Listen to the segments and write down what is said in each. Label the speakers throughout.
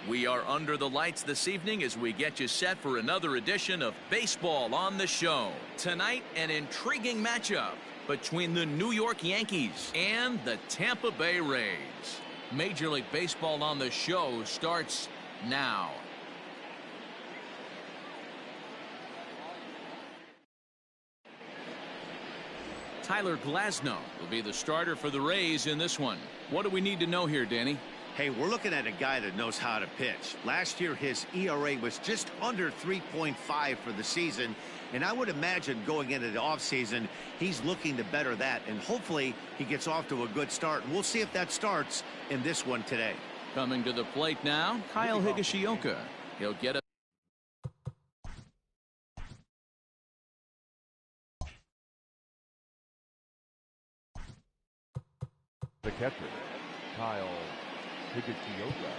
Speaker 1: We are under the lights this evening as we get you set for another edition of Baseball on the Show. Tonight, an intriguing matchup between the New York Yankees and the Tampa Bay Rays. Major League Baseball on the Show starts now. Tyler Glasnow will be the starter for the Rays in this one. What do we need to know here, Danny?
Speaker 2: Hey, we're looking at a guy that knows how to pitch. Last year, his ERA was just under 3.5 for the season, and I would imagine going into the offseason, he's looking to better that, and hopefully he gets off to a good start. We'll see if that starts in this one today.
Speaker 1: Coming to the plate now, Kyle Higashioka. He'll get a
Speaker 3: the catcher, Kyle Higashioka.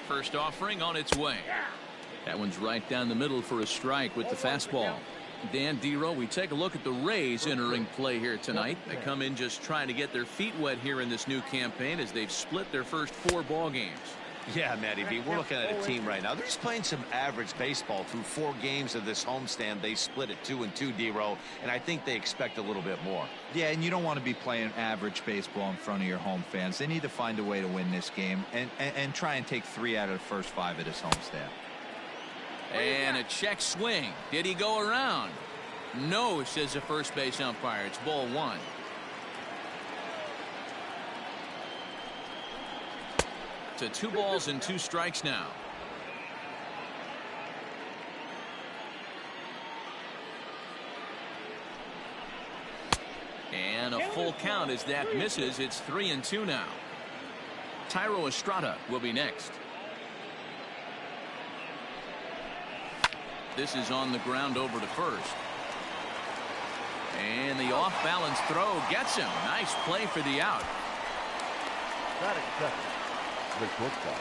Speaker 1: First offering on its way. That one's right down the middle for a strike with the fastball. Dan Dero, we take a look at the Rays entering play here tonight. They come in just trying to get their feet wet here in this new campaign as they've split their first 4 ball games.
Speaker 2: Yeah, Matty B, we're looking at a team right now. They're just playing some average baseball through 4 games of this homestand. They split it 2-2, Dero, and I think they expect a little bit more.
Speaker 4: Yeah, and you don't want to be playing average baseball in front of your home fans. They need to find a way to win this game and try and take 3 out of the first 5 of this homestand.
Speaker 1: And a check swing. Did he go around? No, says the first base umpire. It's ball 1. To 2 balls and 2 strikes now. And a full count as that misses. It's 3-2 now. Thairo Estrada will be next. This is on the ground over to first. And the off-balance throw gets him. Nice play for the out.
Speaker 3: The shortstop,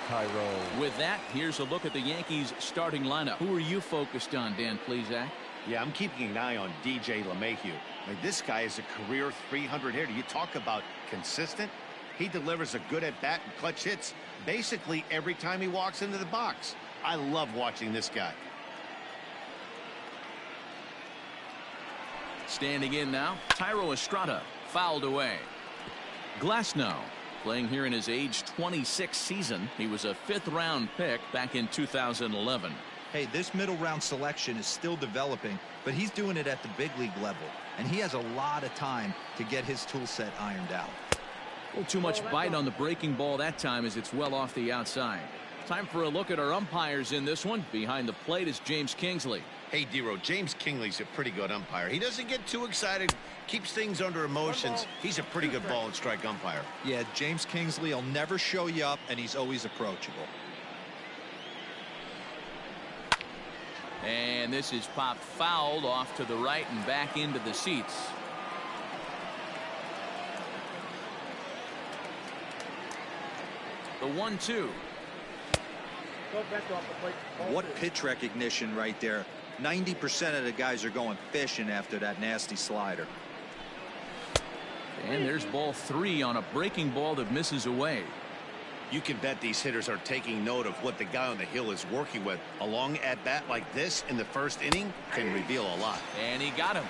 Speaker 3: Thairo.
Speaker 1: With that, here's a look at the Yankees starting lineup. Who are you focused on, Dan Plesac?
Speaker 2: Yeah, I'm keeping an eye on DJ LeMahieu. Like, this guy is a career 300 hitter. You talk about consistent. He delivers a good at-bat and clutch hits basically every time he walks into the box. I love watching this guy.
Speaker 1: Standing in now, Thairo Estrada fouled away. Glasnow playing here in his age 26 season. He was a 5th-round pick back in 2011.
Speaker 4: Hey, this middle round selection is still developing, but he's doing it at the big league level, and he has a lot of time to get his tool set ironed out.
Speaker 1: A little too much bite on the breaking ball that time as it's well off the outside. Time for a look at our umpires in this one. Behind the plate is James Kingsley.
Speaker 2: Hey, Dero, James Kingley's a pretty good umpire. He doesn't get too excited, keeps things under emotions. He's a pretty good ball and strike umpire.
Speaker 4: Yeah, James Kingsley will never show you up, and he's always approachable.
Speaker 1: And this is popped fouled off to the right and back into the seats. The 1-2.
Speaker 4: What pitch recognition right there. 90% of the guys are going fishing after that nasty slider.
Speaker 1: And there's ball 3 on a breaking ball that misses away.
Speaker 2: You can bet these hitters are taking note of what the guy on the hill is working with. A long at-bat like this in the first inning can reveal a lot.
Speaker 1: And he got him.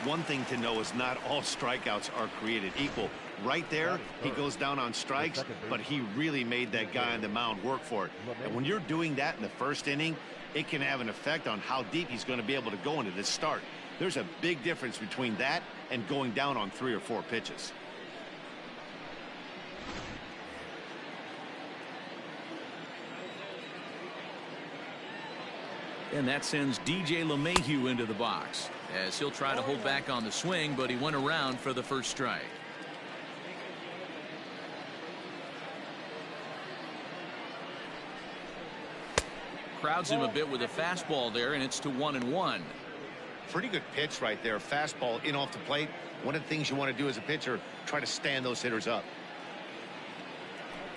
Speaker 2: One thing to know is not all strikeouts are created equal. Right there, he goes down on strikes, but he really made that guy on the mound work for it. And when you're doing that in the first inning, it can have an effect on how deep he's going to be able to go into this start. There's a big difference between that and going down on 3 or 4 pitches.
Speaker 1: And that sends DJ LeMahieu into the box, as he'll try to hold back on the swing, but he went around for the first strike. Crowds him a bit with a fastball there, and it's to 1-1.
Speaker 2: Pretty good pitch right there. Fastball in off the plate. One of the things you want to do as a pitcher, try to stand those hitters up.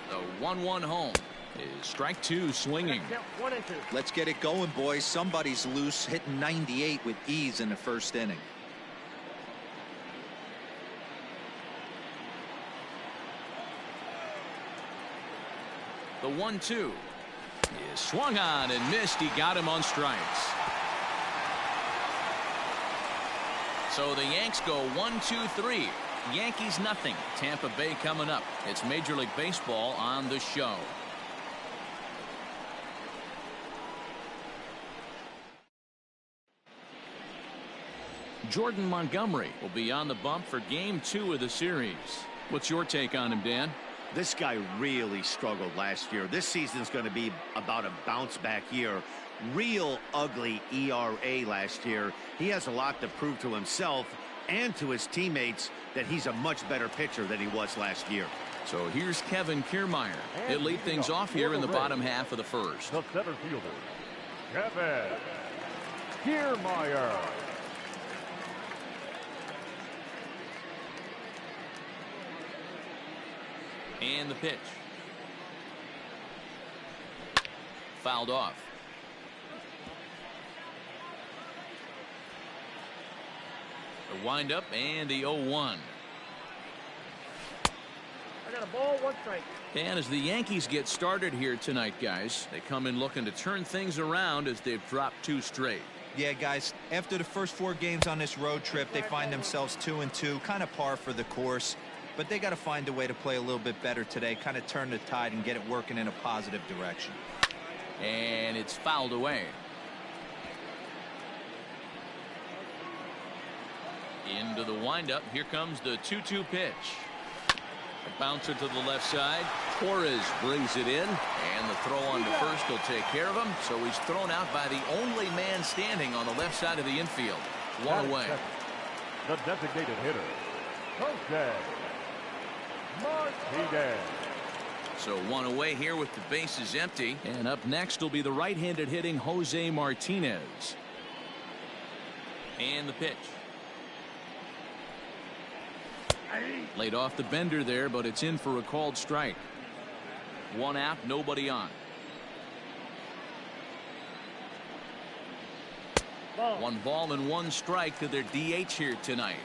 Speaker 1: The 1-1 home is strike two swinging.
Speaker 4: Let's get it going, boys. Somebody's loose, hitting 98 with ease in the first inning.
Speaker 1: The 1-2 is swung on and missed. He got him on strikes. So the Yanks go 1-2-3. Yankees nothing. Tampa Bay coming up. It's Major League Baseball on the show. Jordan Montgomery will be on the bump for game 2 of the series. What's your take on him, Dan?
Speaker 2: This guy really struggled last year. This season's going to be about a bounce back year. Real ugly ERA last year. He has a lot to prove to himself and to his teammates that he's a much better pitcher than he was last year.
Speaker 1: So here's Kevin Kiermaier. He'll lead things off here in the bottom half of the first.
Speaker 3: The center fielder, Kevin Kiermaier.
Speaker 1: And the pitch. Fouled off. The windup and the 0-1.
Speaker 5: I got a ball, 1 strike.
Speaker 1: And as the Yankees get started here tonight, guys, they come in looking to turn things around as they've dropped 2 straight.
Speaker 4: Yeah, guys, after the first 4 games on this road trip, they find themselves 2-2, kind of par for the course. But they got to find a way to play a little bit better today, kind of turn the tide and get it working in a positive direction.
Speaker 1: And it's fouled away. Into the windup. Here comes the 2-2 pitch. A bouncer to the left side. Torres brings it in, and the throw on to first will take care of him. So he's thrown out by the only man standing on the left side of the infield. 1 away.
Speaker 3: The designated hitter, Jose Martinez.
Speaker 1: So 1 away here with the bases empty. And up next will be the right-handed hitting Jose Martinez. And the pitch. Laid off the bender there, but it's in for a called strike. 1 out, nobody on.
Speaker 5: Ball.
Speaker 1: 1 ball and 1 strike to their DH here tonight.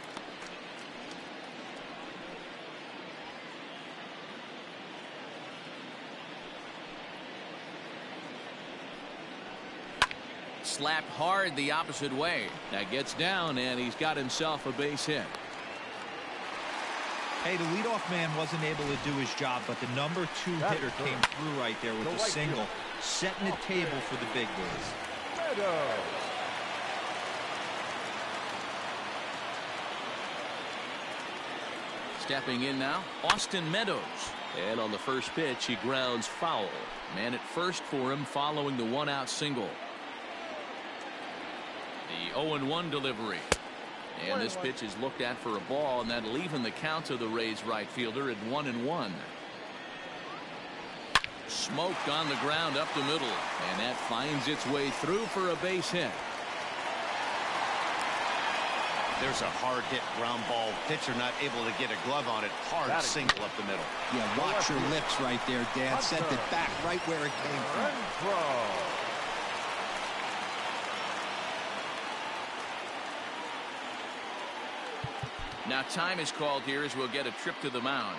Speaker 1: Slapped hard the opposite way. That gets down, and he's got himself a base hit.
Speaker 4: Hey, the leadoff man wasn't able to do his job, but the number 2 hitter came through right there with a single, setting the table for the big boys.
Speaker 1: Stepping in now, Austin Meadows. And on the first pitch, he grounds foul. Man at first for him following the 1-out single. The 0-1 delivery. And this pitch is looked at for a ball, and that'll even the count of the Rays right fielder at 1-1. Smoked on the ground up the middle, and that finds its way through for a base hit.
Speaker 2: There's a hard hit ground ball. Pitcher not able to get a glove on it. Hard single up the middle.
Speaker 4: Yeah, watch your lips right there, Dan. Sent it back right where it came from.
Speaker 1: Now time is called here as we'll get a trip to the mound.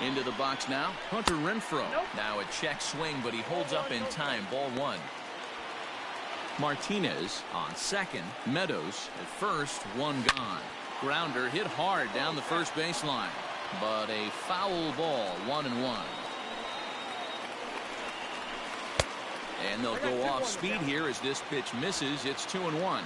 Speaker 1: Into the box now, Hunter Renfroe. Now a check swing, but he holds up in time. Ball 1. Martinez on second. Meadows at first. 1 gone. Grounder hit hard down the first baseline. But a foul ball, 1-1. And they'll go off speed here as this pitch misses. It's 2-1.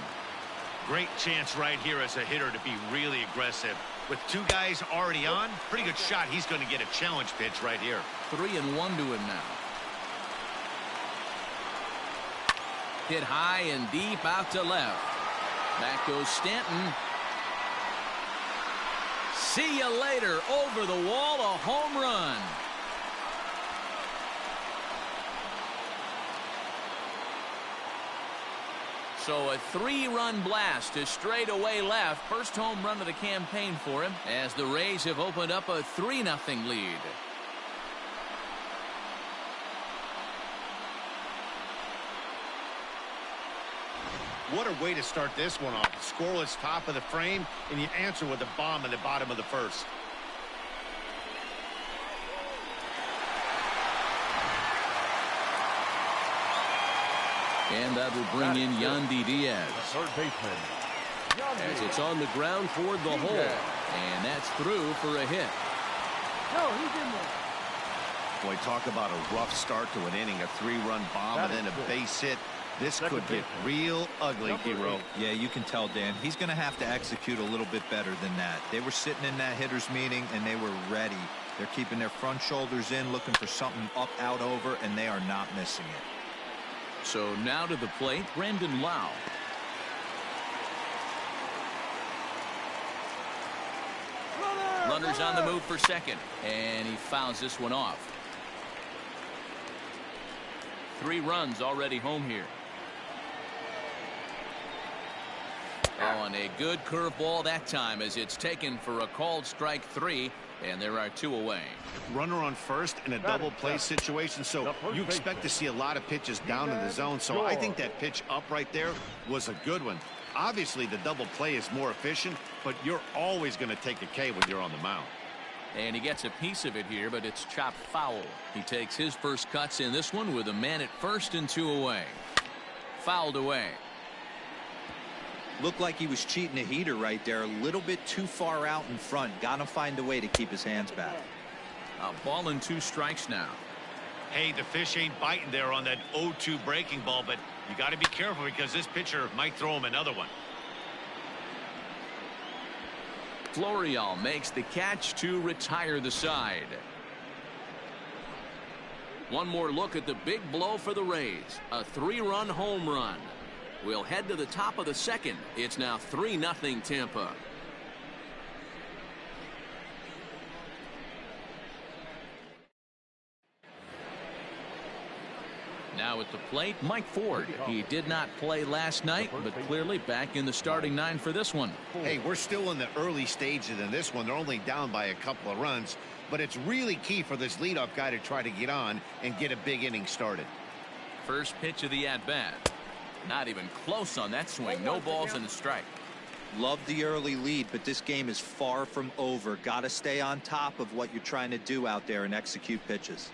Speaker 2: Great chance right here as a hitter to be really aggressive. With two guys already on, pretty good shot. He's going to get a challenge pitch right here.
Speaker 1: 3-1 to him now. Hit high and deep out to left. Back goes Stanton. See you later. Over the wall, a home run. So a 3-run blast to straightaway left. First home run of the campaign for him as the Rays have opened up a 3-0 lead.
Speaker 2: What a way to start this one off. Scoreless top of the frame, and you answer with a bomb in the bottom of the first.
Speaker 1: And that will bring in Yandy Diaz.
Speaker 3: Third baseman.
Speaker 1: As it's on the ground toward the hole. And that's through for a hit.
Speaker 5: No, he's in there.
Speaker 2: Boy, talk about a rough start to an inning. A 3-run bomb and then a base hit. This could get real ugly, Hero.
Speaker 4: Yeah, you can tell, Dan. He's going to have to execute a little bit better than that. They were sitting in that hitters meeting, and they were ready. They're keeping their front shoulders in, looking for something up, out, over, and they are not missing it.
Speaker 1: So now to the plate, Brandon Lau. Runners on the move for second, and he fouls this one off. 3 runs already home here. Oh, and a good curveball that time as it's taken for a called strike 3, and there are 2 away.
Speaker 2: Runner on first in a double play situation, so you expect to see a lot of pitches down in the zone. So I think that pitch up right there was a good one. Obviously, the double play is more efficient, but you're always going to take a K when you're on the mound.
Speaker 1: And he gets a piece of it here, but it's chopped foul. He takes his first cuts in this one with a man at first and 2 away. Fouled away.
Speaker 4: Looked like he was cheating a heater right there. A little bit too far out in front. Got to find a way to keep his hands back.
Speaker 1: A ball and 2 strikes now.
Speaker 2: Hey, the fish ain't biting there on that 0-2 breaking ball, but you got to be careful because this pitcher might throw him another one.
Speaker 1: Florial makes the catch to retire the side. One more look at the big blow for the Rays. A 3-run home run. We'll head to the top of the second. It's now 3-0 Tampa. Now at the plate, Mike Ford. He did not play last night, but clearly back in the starting 9 for this one.
Speaker 2: Hey, we're still in the early stages in this one. They're only down by a couple of runs, but it's really key for this leadoff guy to try to get on and get a big inning started.
Speaker 1: First pitch of the at-bat. Not even close on that swing. No balls and a strike.
Speaker 4: Love the early lead, but this game is far from over. Got to stay on top of what you're trying to do out there and execute pitches.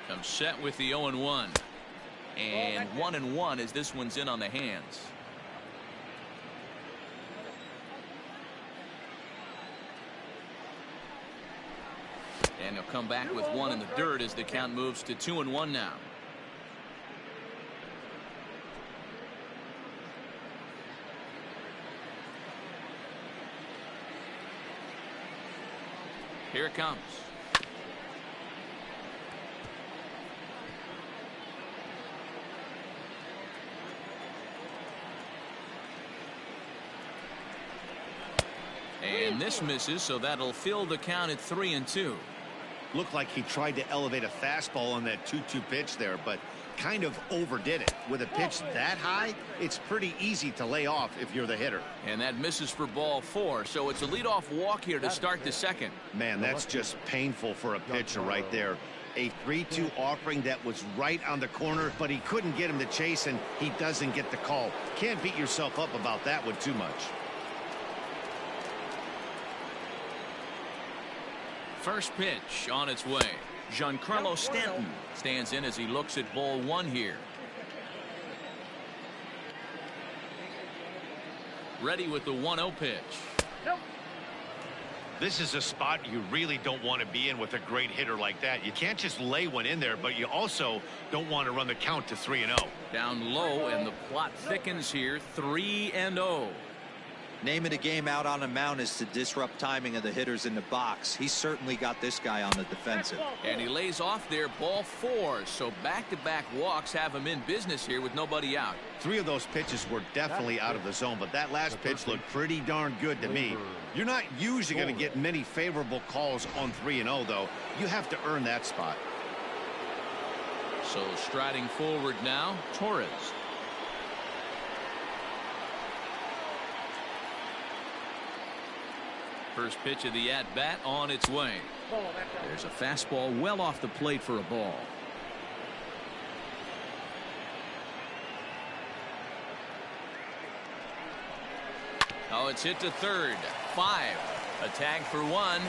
Speaker 1: Comes set with the 0-1. And 1-1 as this one's in on the hands. And he'll come back with 1 in the dirt as the count moves to 2-1 now. Here it comes. And this misses, so that'll fill the count at 3-2.
Speaker 2: Looked like he tried to elevate a fastball on that 2-2 pitch there, but kind of overdid it. With a pitch that high, it's pretty easy to lay off if you're the hitter.
Speaker 1: And that misses for ball 4, so it's a leadoff walk here to start the second.
Speaker 2: Man, that's just painful for a pitcher right there. A 3-2 offering that was right on the corner, but he couldn't get him to chase, and he doesn't get the call. Can't beat yourself up about that one too much.
Speaker 1: First pitch on its way. Giancarlo Stanton stands in as he looks at ball 1 here. Ready with the 1-0 pitch.
Speaker 2: This is a spot you really don't want to be in with a great hitter like that. You can't just lay one in there, but you also don't want to run the count to 3-0.
Speaker 1: Down low, and the plot thickens here. 3-0.
Speaker 4: Name of the game out on the mound is to disrupt timing of the hitters in the box. He's certainly got this guy on the defensive.
Speaker 1: And he lays off there, ball 4. So back-to-back walks have him in business here with nobody out.
Speaker 2: 3 of those pitches were definitely out of the zone, but that last pitch looked pretty darn good to me. You're not usually going to get many favorable calls on 3-0, though. You have to earn that spot.
Speaker 1: So striding forward now, Torres. First pitch of the at-bat on its way. There's a fastball well off the plate for a ball. Oh, it's hit to third. 5. A tag for 1.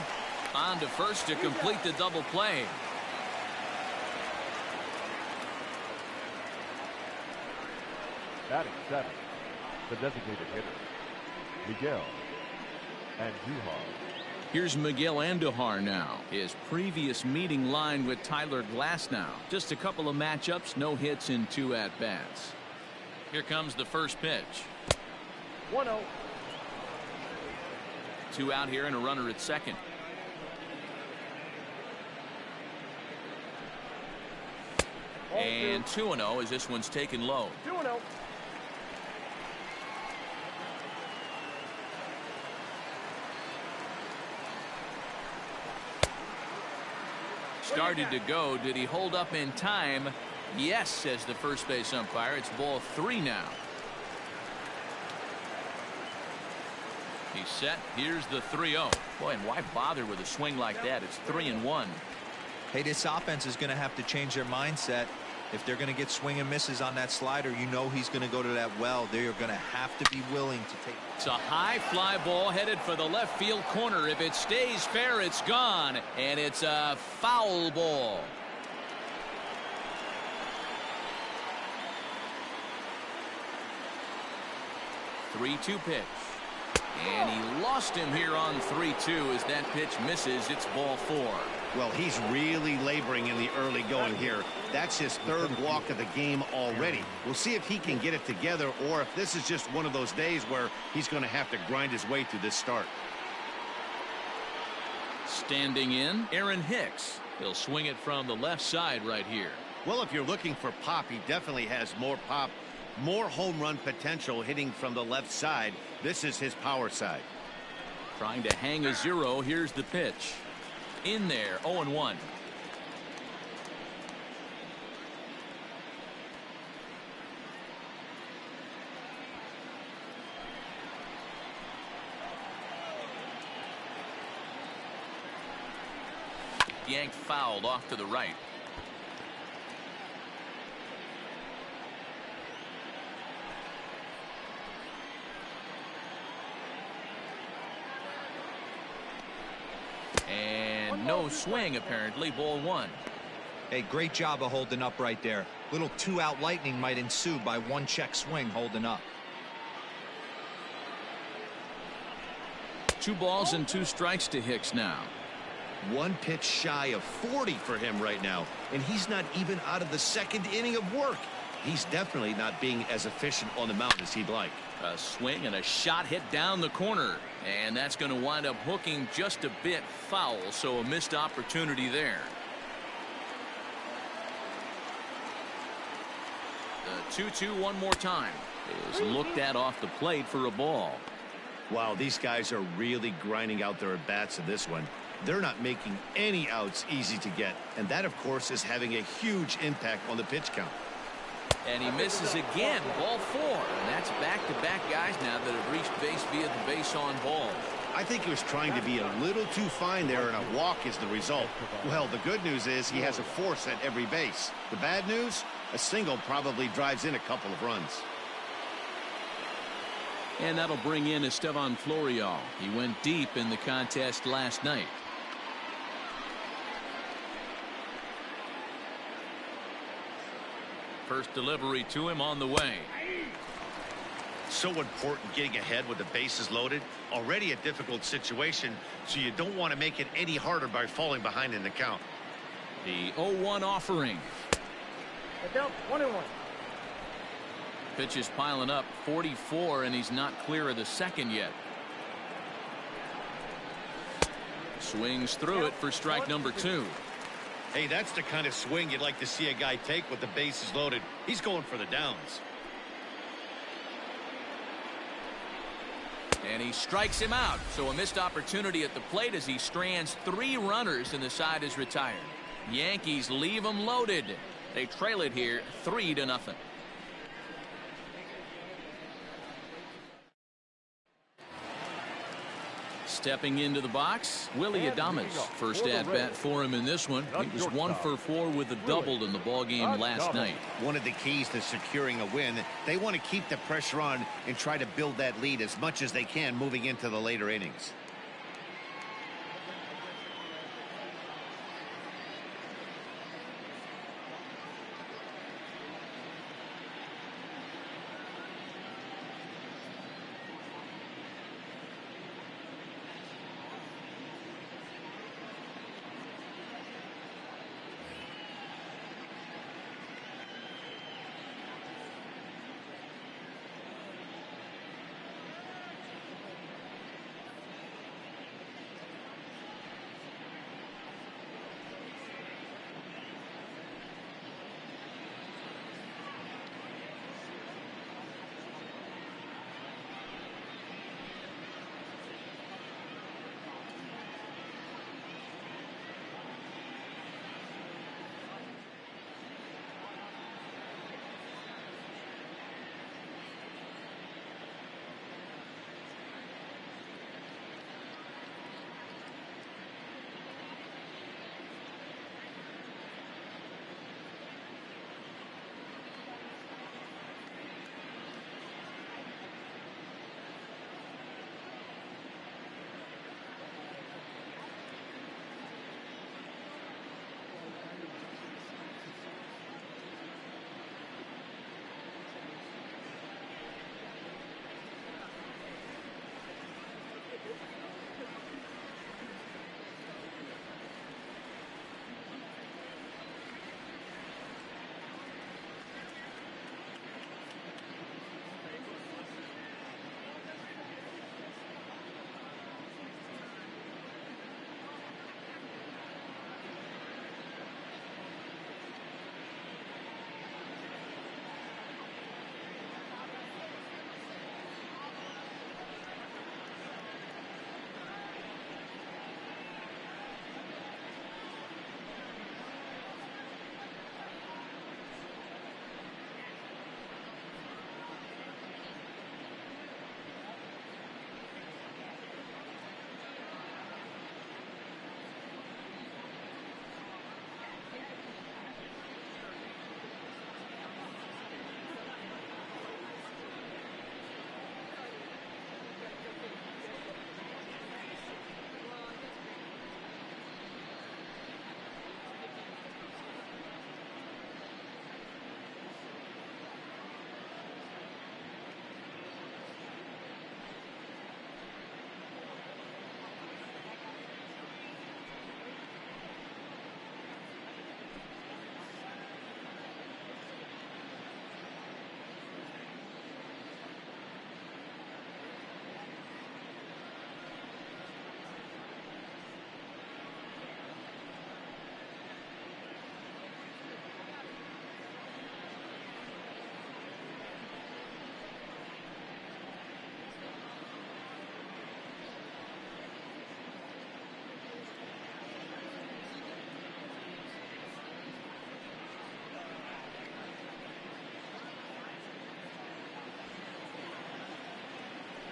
Speaker 1: On to first to complete the double play.
Speaker 3: Batting 7, the designated hitter, Miguel Andujar.
Speaker 1: Here's Miguel Andujar now. His previous meeting line with Tyler Glasnow. Just a couple of matchups, no hits in 2 at-bats. Here comes the first pitch.
Speaker 5: 1-0.
Speaker 1: 2 out here and a runner at second. And 2-0 as this one's taken low.
Speaker 5: 2-0.
Speaker 1: Started to go. Did he hold up in time? Yes, says the first base umpire. It's ball 3 now. He's set. Here's the 3-0. Boy, and why bother with a swing like that? It's 3-1.
Speaker 4: Hey, this offense is going to have to change their mindset. If they're going to get swing and misses on that slider, you know he's going to go to that well. They're going to have to be willing to take.
Speaker 1: It's a high fly ball headed for the left field corner. If it stays fair, it's gone. And it's a foul ball. Three-two pitch. And he lost him here on 3-2 as that pitch misses. It's ball 4.
Speaker 2: Well, he's really laboring in the early going here. That's his 3rd walk of the game already. We'll see if he can get it together or if this is just one of those days where he's going to have to grind his way through this start.
Speaker 1: Standing in, Aaron Hicks. He'll swing it from the left side right here.
Speaker 2: Well, if you're looking for pop, he definitely has more pop, more home run potential hitting from the left side. This is his power side.
Speaker 1: Trying to hang a 0. Here's the pitch. In there, 0-1. Yanked fouled off to the right. And no swing, apparently. Ball 1.
Speaker 4: Hey, great job of holding up right there. Little 2-out lightning might ensue by 1 check swing holding up.
Speaker 1: 2 balls and 2 strikes to Hicks now.
Speaker 2: 1 pitch shy of 40 for him right now, and he's not even out of the 2nd inning of work. He's definitely not being as efficient on the mound as he'd like.
Speaker 1: A swing and a shot hit down the corner, and that's going to wind up hooking just a bit foul, so a missed opportunity there. The 2-2 one more time is looked at off the plate for a ball.
Speaker 2: Wow, these guys are really grinding out their at-bats in this one. They're not making any outs easy to get, and that, of course, is having a huge impact on the pitch count.
Speaker 1: And he misses again. Ball 4. And that's back-to-back guys now that have reached base via the base on ball.
Speaker 2: I think he was trying to be a little too fine there, and a walk is the result. Well, the good news is he has a force at every base. The bad news? A single probably drives in a couple of runs.
Speaker 1: And that'll bring in Estevan Florial. He went deep in the contest last night. First delivery to him on the way.
Speaker 2: So important getting ahead with the bases loaded. Already a difficult situation, so you don't want to make it any harder by falling behind in the count.
Speaker 1: The 0-1 offering.
Speaker 5: Look out, 1-1.
Speaker 1: Pitch is piling up, 44, and he's not clear of the second yet. Swings through it for strike number 2.
Speaker 2: Hey, that's the kind of swing you'd like to see a guy take with the bases loaded. He's going for the downs.
Speaker 1: And he strikes him out. So a missed opportunity at the plate as he strands 3 runners and the side is retired. Yankees leave them loaded. They trail it here 3-0. Stepping into the box, Willie Adames. First at bat for him in this one. He was 1 for 4 with a double in the ballgame last night.
Speaker 2: One of the keys to securing a win, they want to keep the pressure on and try to build that lead as much as they can moving into the later innings.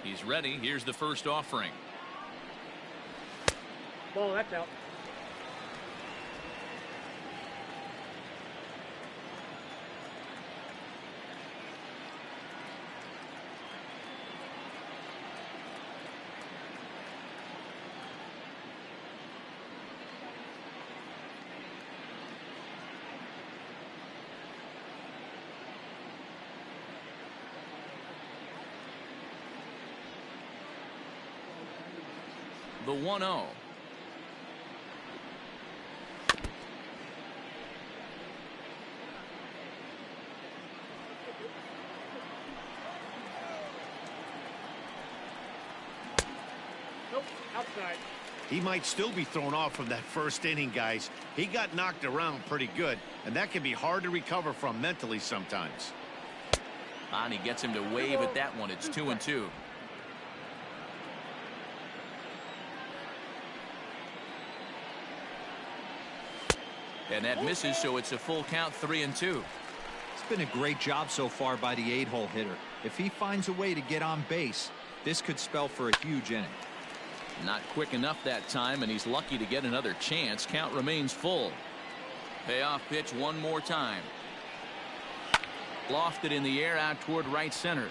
Speaker 1: He's ready. Here's the first offering.
Speaker 5: Ball, that's out.
Speaker 1: The 1-0.
Speaker 5: Nope, outside.
Speaker 2: He might still be thrown off from that first inning, guys. He got knocked around pretty good, and that can be hard to recover from mentally sometimes.
Speaker 1: And he gets him to wave at that one. It's 2-2. And that misses, so it's a full count, 3-2.
Speaker 4: It's been a great job so far by the 8-hole hitter. If he finds a way to get on base, this could spell for a huge inning.
Speaker 1: Not quick enough that time, and he's lucky to get another chance. Count remains full. Payoff pitch one more time. Lofted in the air out toward right center.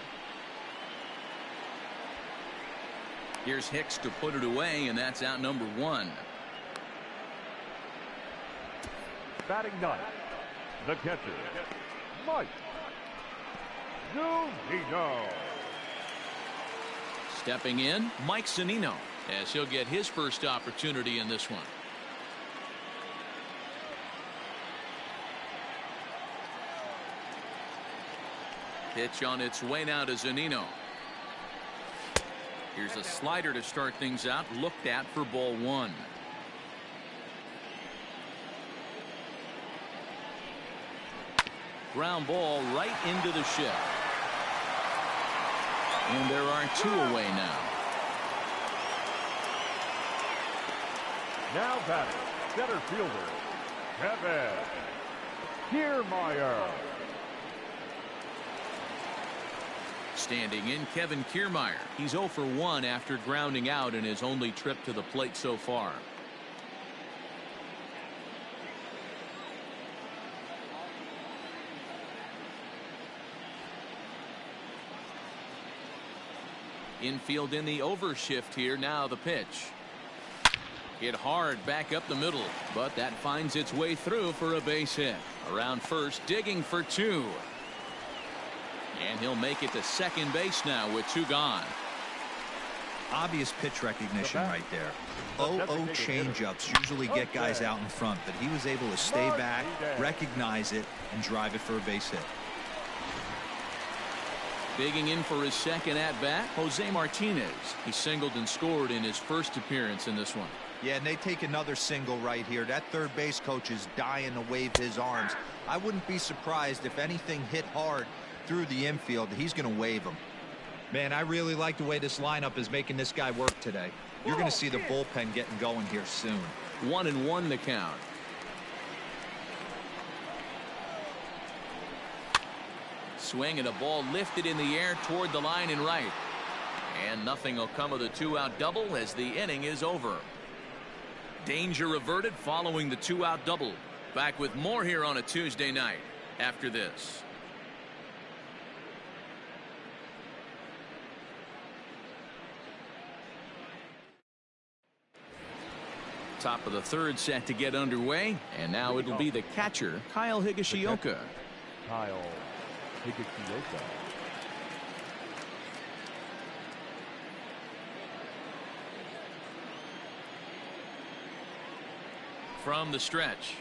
Speaker 1: Here's Hicks to put it away, and that's out number 1.
Speaker 3: Batting ninth, the catcher, Mike Zunino.
Speaker 1: Stepping in, Mike Zunino, as he'll get his first opportunity in this one. Pitch on its way now to Zunino. Here's a slider to start things out, looked at for ball 1. Ground ball right into the shift. And there are 2 away now.
Speaker 3: Now batting, center fielder, Kevin Kiermaier.
Speaker 1: Standing in, Kevin Kiermaier. He's 0 for 1 after grounding out in his only trip to the plate so far. Infield in the overshift here. Now the pitch. Hit hard back up the middle, but that finds its way through for a base hit. Around first, digging for 2. And he'll make it to second base now with 2 gone.
Speaker 4: Obvious pitch recognition right there. 0-0 changeups usually get guys out in front, but he was able to stay back, recognize it, and drive it for a base hit.
Speaker 1: Digging in for his second at-bat, Jose Martinez. He singled and scored in his first appearance in this one.
Speaker 4: Yeah, and they take another single right here. That third base coach is dying to wave his arms. I wouldn't be surprised if anything hit hard through the infield. He's going to wave them. Man, I really like the way this lineup is making this guy work today. You're going to see the bullpen getting going here soon.
Speaker 1: 1-1 the count. Swing and a ball lifted in the air toward the line and right. And nothing will come of the 2-out double as the inning is over. Danger averted following the 2-out double. Back with more here on a Tuesday night after this. Top of the third set to get underway, and now it'll be the catcher, Kyle Higashioka.
Speaker 3: Kyle Higashioka.
Speaker 1: From the stretch,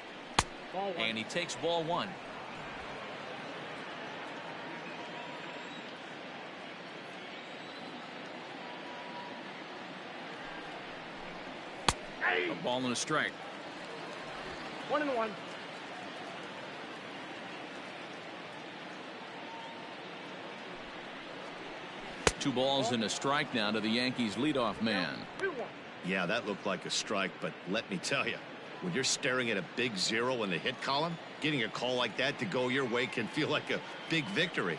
Speaker 1: and he takes ball 1. A ball and a strike.
Speaker 5: 1-1.
Speaker 1: Two balls and a strike now to the Yankees leadoff man.
Speaker 5: 2-1.
Speaker 2: Yeah, that looked like a strike, but let me tell you, when you're staring at a big 0 in the hit column, getting a call like that to go your way can feel like a big victory.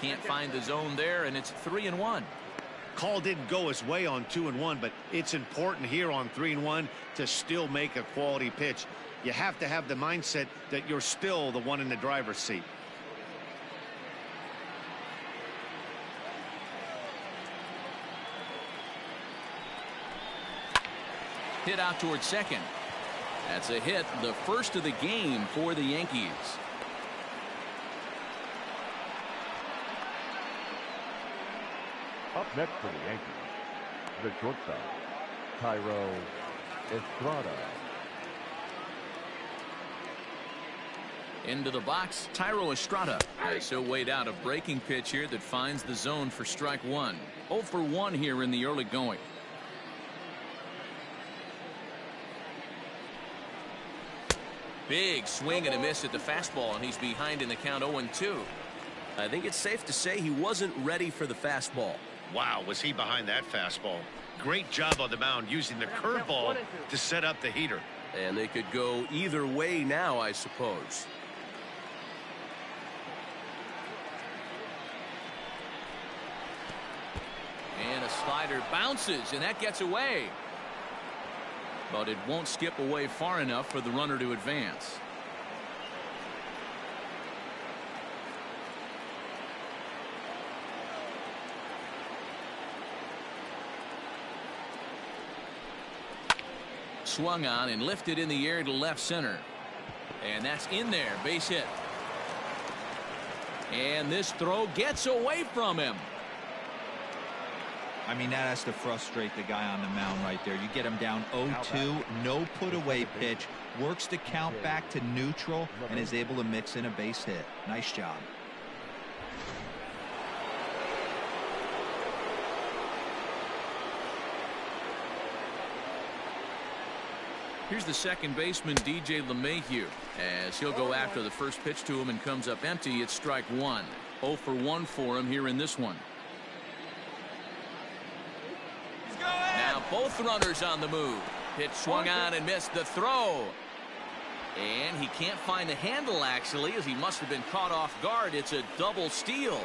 Speaker 1: Can't find the zone there, and it's 3-1.
Speaker 2: Call didn't go his way on 2-1, but it's important here on 3-1 to still make a quality pitch. You have to have the mindset that you're still the one in the driver's seat.
Speaker 1: Hit out towards second. That's a hit, the first of the game for the Yankees.
Speaker 3: Up next for the Yankees, The shortstop, Tyro Estrada.
Speaker 1: Into the box, Tyro Estrada, as he'll wait out a breaking pitch here that finds the zone for strike one. 0 for 1 here in the early going. Big swing and a miss at the fastball, and he's behind in the count 0-2. I think it's safe to say he wasn't ready for the fastball.
Speaker 2: Wow, was he behind that fastball? Great job on the mound using the curveball to set up the heater.
Speaker 1: And they could go either way now, I suppose. And a slider bounces, and that gets away. But it won't skip away far enough for the runner to advance. Swung on and lifted in the air to left center. And that's in there, base hit. And this throw gets away from him.
Speaker 4: I mean, that has to frustrate the guy on the mound right there. You get him down 0-2, no put away pitch, works the count back to neutral, and is able to mix in a base hit. Nice job.
Speaker 1: Here's the second baseman, DJ LeMahieu, as he'll go after the first pitch to him and comes up empty. It's strike one. 0 for 1 for him here in this one. Now both runners on the move. Pitch swung on and missed the throw. And he can't find the handle, actually, as he must have been caught off guard. It's a double steal.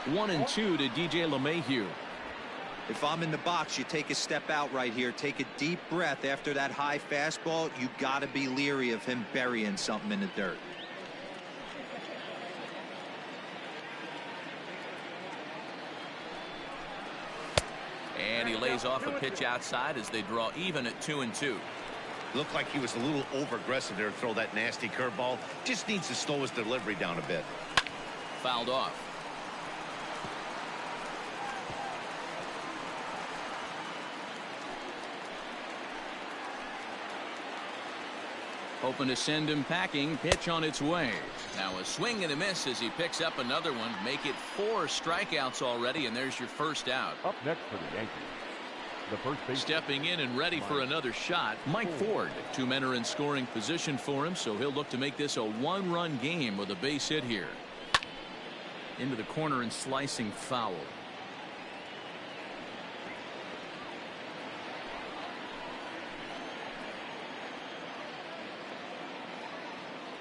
Speaker 1: 1-2 to DJ LeMahieu.
Speaker 4: If I'm in the box, you take a step out right here, take a deep breath after that high fastball. You got to be leery of him burying something in the dirt.
Speaker 1: And he lays off a pitch outside as they draw even at 2-2.
Speaker 2: Looked like he was a little over-aggressive there to throw that nasty curveball. Just needs to slow his delivery down a bit.
Speaker 1: Fouled off. Hoping to send him packing. Pitch on its way. Now a swing and a miss as he picks up another one. Make it 4 strikeouts already, and there's your first out.
Speaker 3: Up next for the Yankees, the first base.
Speaker 1: Stepping in and ready for another shot, Mike Ford. 2 men are in scoring position for him, so he'll look to make this a 1-run game with a base hit here. Into the corner and slicing foul.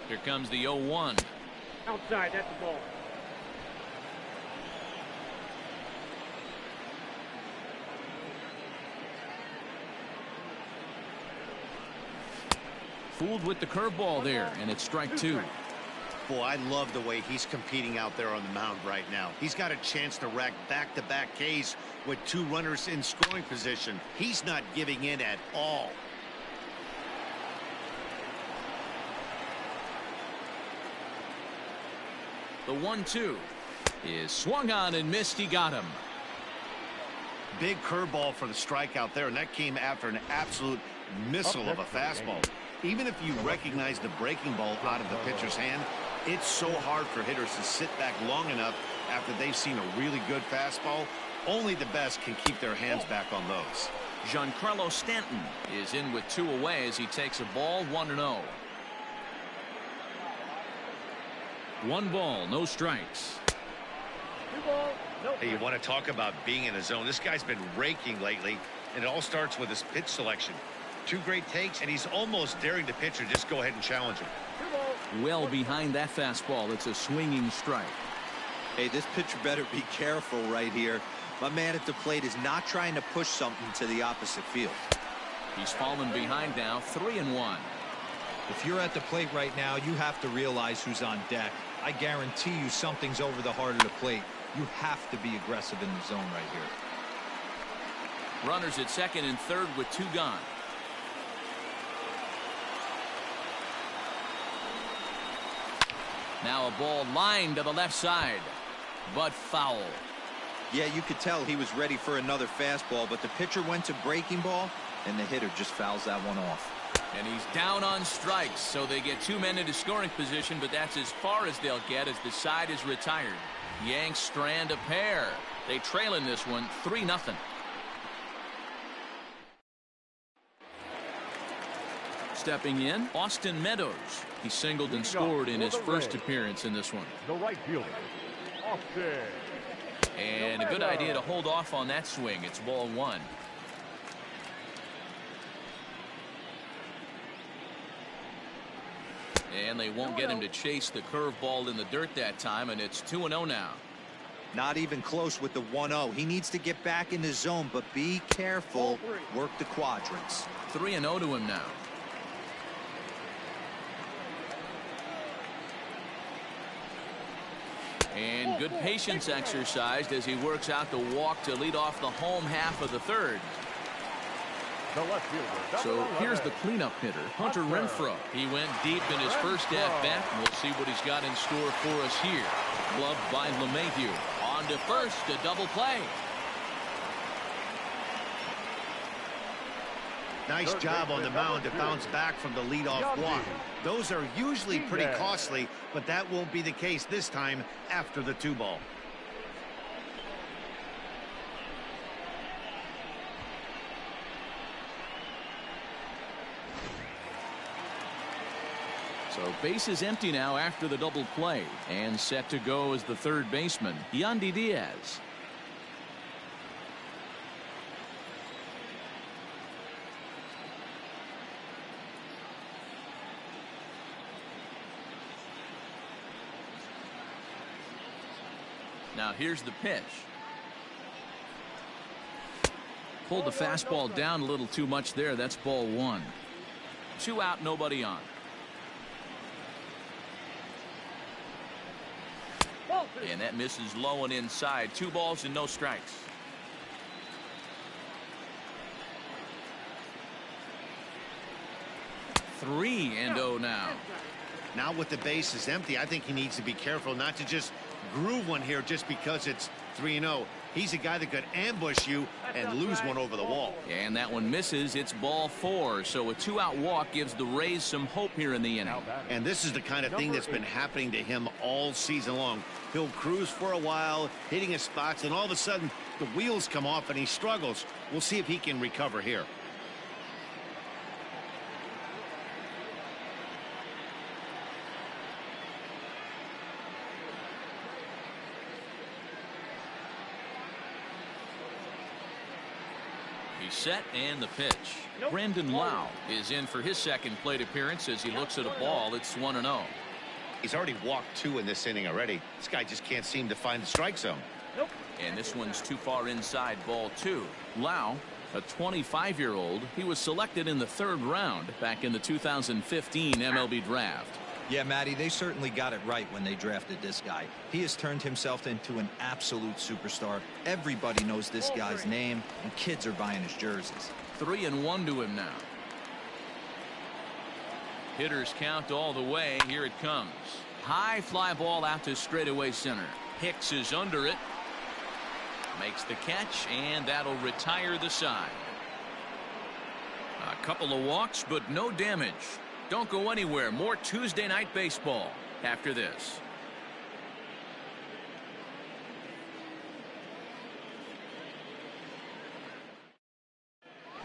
Speaker 1: Here comes the 0-1.
Speaker 5: Outside, that's the ball.
Speaker 1: Fooled with the curveball there, and it's strike 2.
Speaker 2: Boy, I love the way he's competing out there on the mound right now. He's got a chance to rack back-to-back Ks with 2 runners in scoring position. He's not giving in at all.
Speaker 1: The 1-2 is swung on and missed. He got him.
Speaker 2: Big curveball for the strikeout there, and that came after an absolute missile of a fastball. Even if you recognize the breaking ball out of the pitcher's hand, it's so hard for hitters to sit back long enough after they've seen a really good fastball. Only the best can keep their hands back on those.
Speaker 1: Giancarlo Stanton is in with 2 away as he takes a ball. 1-0. 1 ball, no strikes.
Speaker 5: 2 balls, no.
Speaker 2: Hey, you want to talk about being in a zone? This guy's been raking lately, and it all starts with his pitch selection. 2 great takes, and he's almost daring the pitcher just go ahead and challenge him.
Speaker 5: 2 balls.
Speaker 1: Well behind that fastball. It's a swinging strike.
Speaker 4: Hey, this pitcher better be careful right here. My man at the plate is not trying to push something to the opposite field.
Speaker 1: He's fallen behind now. 3-1.
Speaker 4: If you're at the plate right now, you have to realize who's on deck. I guarantee you something's over the heart of the plate. You have to be aggressive in the zone right here.
Speaker 1: Runners at second and third with 2 gone. Now a ball lined to the left side. but foul.
Speaker 4: Yeah, you could tell he was ready for another fastball, but the pitcher went to breaking ball, and the hitter just fouls that one off.
Speaker 1: And he's down on strikes, so they get 2 men into scoring position, but that's as far as they'll get as the side is retired. Yanks strand a pair. They trail in this one 3-0. Stepping in, Austin Meadows. He singled and scored in his first appearance in this one.
Speaker 3: The right fielder, Austin.
Speaker 1: And a good idea to hold off on that swing. It's ball 1. And they won't get him to chase the curveball in the dirt that time, and it's 2-0 now.
Speaker 4: Not even close with the 1-0. He needs to get back in the zone, but be careful. Work the quadrants.
Speaker 1: 3-0 to him now. And good patience exercised as he works out the walk to lead off the home half of the third.
Speaker 3: The left fielder.
Speaker 1: So here's the cleanup hitter, Hunter Renfroe. He went deep in his first at-bat, and we'll see what he's got in store for us here. Gloved by LeMahieu. On to first, a double play.
Speaker 2: Nice job on the mound to bounce back from the leadoff walk. Those are usually pretty costly, but that won't be the case this time after the 2-ball.
Speaker 1: So base is empty now after the double play, and set to go is the third baseman, Yandy Diaz. Now here's the pitch. Pulled the fastball down a little too much there. That's ball 1. 2 out, nobody on. And that misses low and inside. 2 balls and no strikes. Three and 0 now.
Speaker 2: Now with the bases empty, I think he needs to be careful not to just groove one here just because it's 3-0. He's a guy that could ambush you and lose one over the wall.
Speaker 1: And that one misses. It's ball 4. So a 2-out walk gives the Rays some hope here in the inning.
Speaker 2: And this is the kind of thing that's been happening to him all season long. He'll cruise for a while, hitting his spots, and all of a sudden the wheels come off and he struggles. We'll see if he can recover here.
Speaker 1: He's set and the pitch. Brandon Lau is in for his second plate appearance as he looks at a ball. It's 1-0.
Speaker 2: He's already walked 2 in this inning already. This guy just can't seem to find the strike zone.
Speaker 1: And this one's too far inside, ball 2. Lau, a 25-year-old, he was selected in the 3rd round back in the 2015 MLB draft.
Speaker 4: Yeah, Matty, they certainly got it right when they drafted this guy. He has turned himself into an absolute superstar. Everybody knows this guy's name, and kids are buying his jerseys.
Speaker 1: 3-1 to him now. Hitters count all the way. Here it comes. High fly ball out to straightaway center. Hicks is under it. Makes the catch, and that'll retire the side. A couple of walks, but no damage. Don't go anywhere. More Tuesday night baseball after this.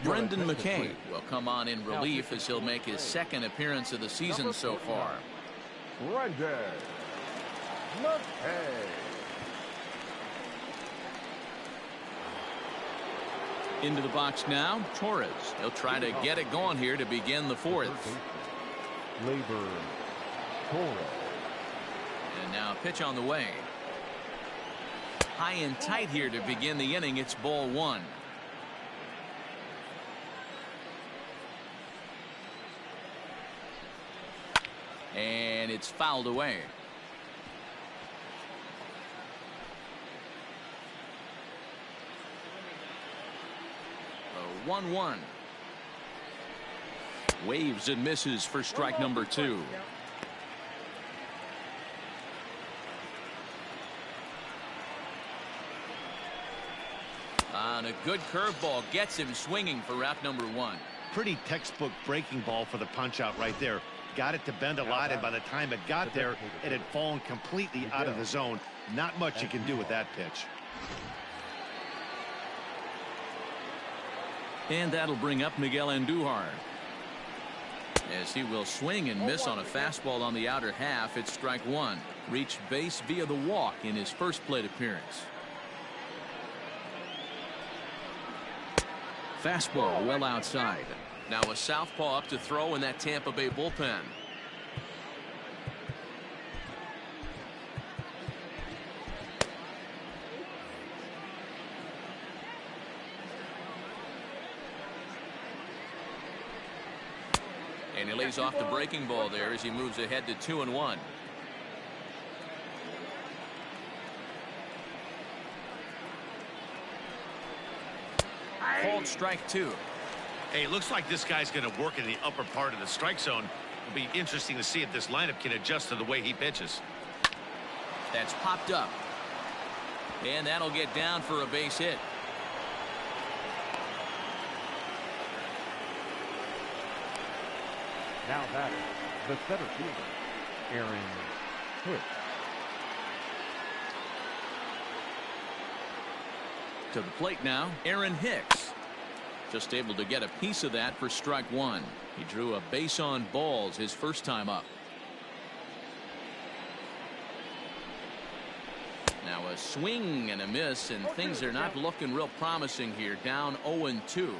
Speaker 1: Brendan McKay will come on in relief as he'll make his 2nd appearance of the season so far.
Speaker 3: Brendan McKay.
Speaker 1: Into the box now, Torres. He'll try to get it going here to begin the 4th.
Speaker 3: Labor Torres.
Speaker 1: And now pitch on the way. High and tight here to begin the inning. It's ball 1. And it's fouled away. A 1-1. Waves and misses for strike number 2. And a good curveball gets him swinging for route number 1.
Speaker 2: Pretty textbook breaking ball for the punch out right there. Got it to bend a lot, and by the time it got there, it had fallen completely out of the zone. Not much you can do with that pitch.
Speaker 1: And that'll bring up Miguel Andujar, as he will swing and miss on a fastball on the outer half. It's strike 1. Reached base via the walk in his first plate appearance. Fastball well outside. Now a southpaw up to throw in that Tampa Bay bullpen. And he lays off the breaking ball there as he moves ahead to 2-1. Called strike 2.
Speaker 2: Hey, it looks like this guy's going to work in the upper part of the strike zone. It'll be interesting to see if this lineup can adjust to the way he pitches.
Speaker 1: That's popped up. And that'll get down for a base hit.
Speaker 3: Now batting, the center fielder, Aaron Hicks.
Speaker 1: To the plate now, Aaron Hicks. Just able to get a piece of that for strike 1. He drew a base on balls his first time up. Now a swing and a miss, and things are not looking real promising here. Down 0-2.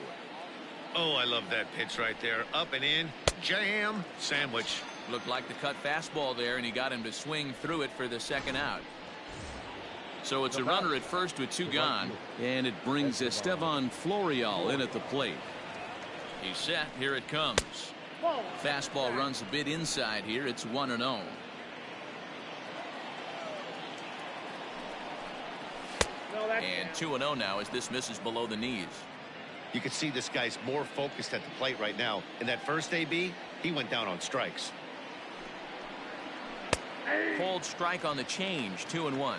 Speaker 2: Oh, I love that pitch right there. Up and in, jam, sandwich.
Speaker 1: Looked like the cut fastball there, and he got him to swing through it for the second out. So it's a runner at first with 2 gone, and it brings Estevan Florial in at the plate. He's set. Here it comes. Fastball runs a bit inside here. It's 1-0. And 2-0 now as this misses below the knees.
Speaker 2: You can see this guy's more focused at the plate right now. In that first AB, he went down on strikes.
Speaker 1: Cold strike on the change. 2-1.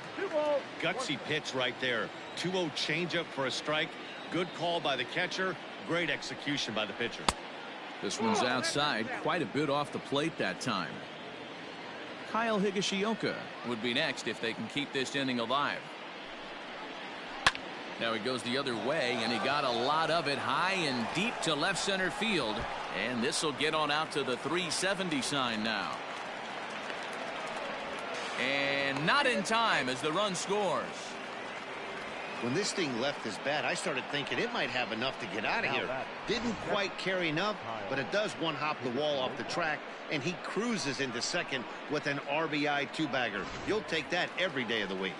Speaker 2: Gutsy pitch right there. 2-0 changeup for a strike. Good call by the catcher. Great execution by the pitcher.
Speaker 1: This one's outside. Quite a bit off the plate that time. Kyle Higashioka would be next if they can keep this inning alive. Now he goes the other way, and he got a lot of it high and deep to left center field. And this will get on out to the 370 sign now. And not in time as the run scores.
Speaker 2: When this thing left his bat, I started thinking it might have enough to get out of here. Didn't quite carry enough, but it does one hop the wall off the track, and he cruises into second with an RBI 2-bagger. You'll take that every day of the week.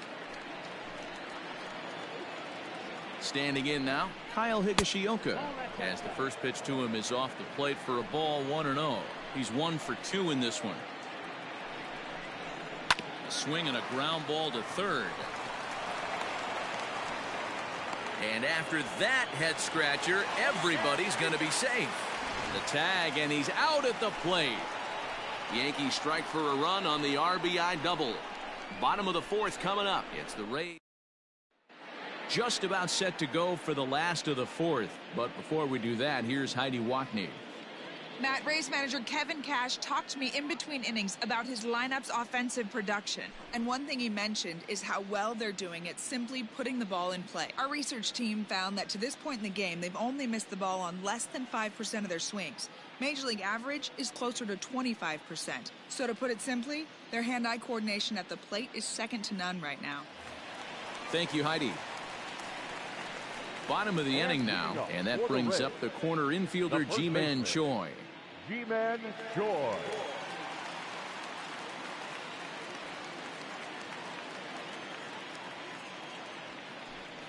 Speaker 1: Standing in now, Kyle Higashioka, as the first pitch to him is off the plate for a ball. 1-0. He's 1 for 2 in this one. A swing and a ground ball to third. And after that head scratcher, everybody's going to be safe. The tag, and he's out at the plate. Yankees strike for a run on the RBI double. Bottom of the 4th coming up. It's the Rays. Just about set to go for the last of the 4th. But before we do that, here's Heidi Watney.
Speaker 6: Matt, Rays manager Kevin Cash talked to me in between innings about his lineup's offensive production. And one thing he mentioned is how well they're doing at simply putting the ball in play. Our research team found that to this point in the game, they've only missed the ball on less than 5% of their swings. Major League average is closer to 25%. So to put it simply, their hand-eye coordination at the plate is second to none right now.
Speaker 1: Thank you, Heidi. Bottom of the inning now, and that brings up the corner infielder Ji-Man Choi.
Speaker 3: Ji-Man Choi.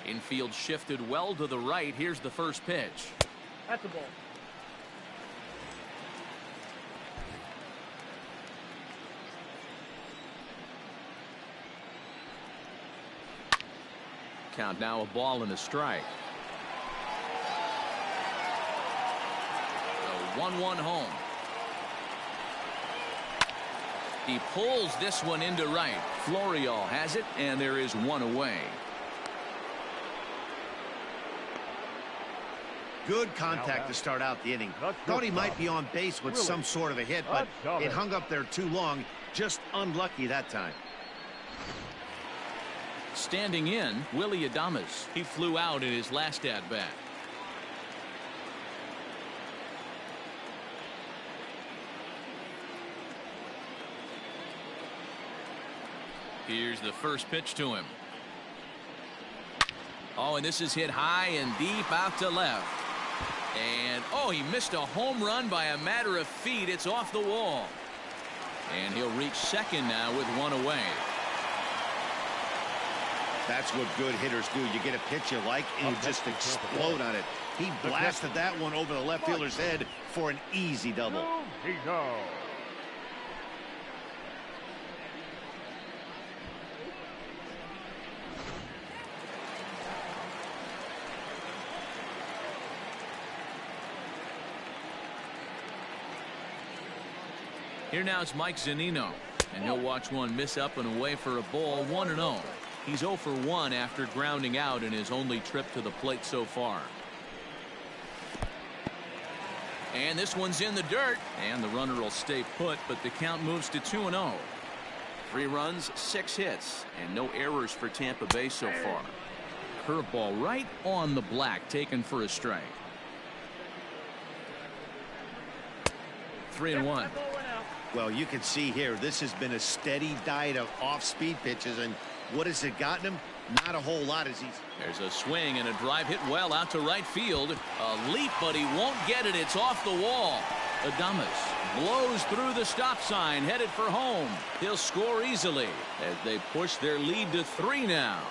Speaker 1: Infield shifted well to the right. Here's the first pitch.
Speaker 5: That's the ball.
Speaker 1: Count now, a ball and a strike. A 1-1 home. He pulls this one into right. Florial has it, and there is one away.
Speaker 2: Good contact to start out the inning. Thought he might be on base with some sort of a hit, but it hung up there too long. Just unlucky that time.
Speaker 1: Standing in, Willie Adames. He flew out in his last at-bat. Here's the first pitch to him. Oh, and this is hit high and deep out to left. And, oh, he missed a home run by a matter of feet. It's off the wall. And he'll reach second now with one away.
Speaker 2: That's what good hitters do. You get a pitch you like, and you just explode on it. He blasted that one over the left fielder's head for an easy double.
Speaker 1: Here now is Mike Zunino, and he'll watch one miss up and away for a ball, 1-0. He's 0 for 1 after grounding out in his only trip to the plate so far. And this one's in the dirt, and the runner will stay put, but the count moves to 2-0. 3 runs, 6 hits, and no errors for Tampa Bay so far. Curveball right on the black, taken for a strike. 3-1.
Speaker 2: Well, you can see here, this has been a steady diet of off-speed pitches, and what has it gotten him? Not a whole lot as he's...
Speaker 1: There's a swing and a drive hit well out to right field. A leap, but he won't get it. It's off the wall. Adames blows through the stop sign, headed for home. He'll score easily as they push their lead to 3 now.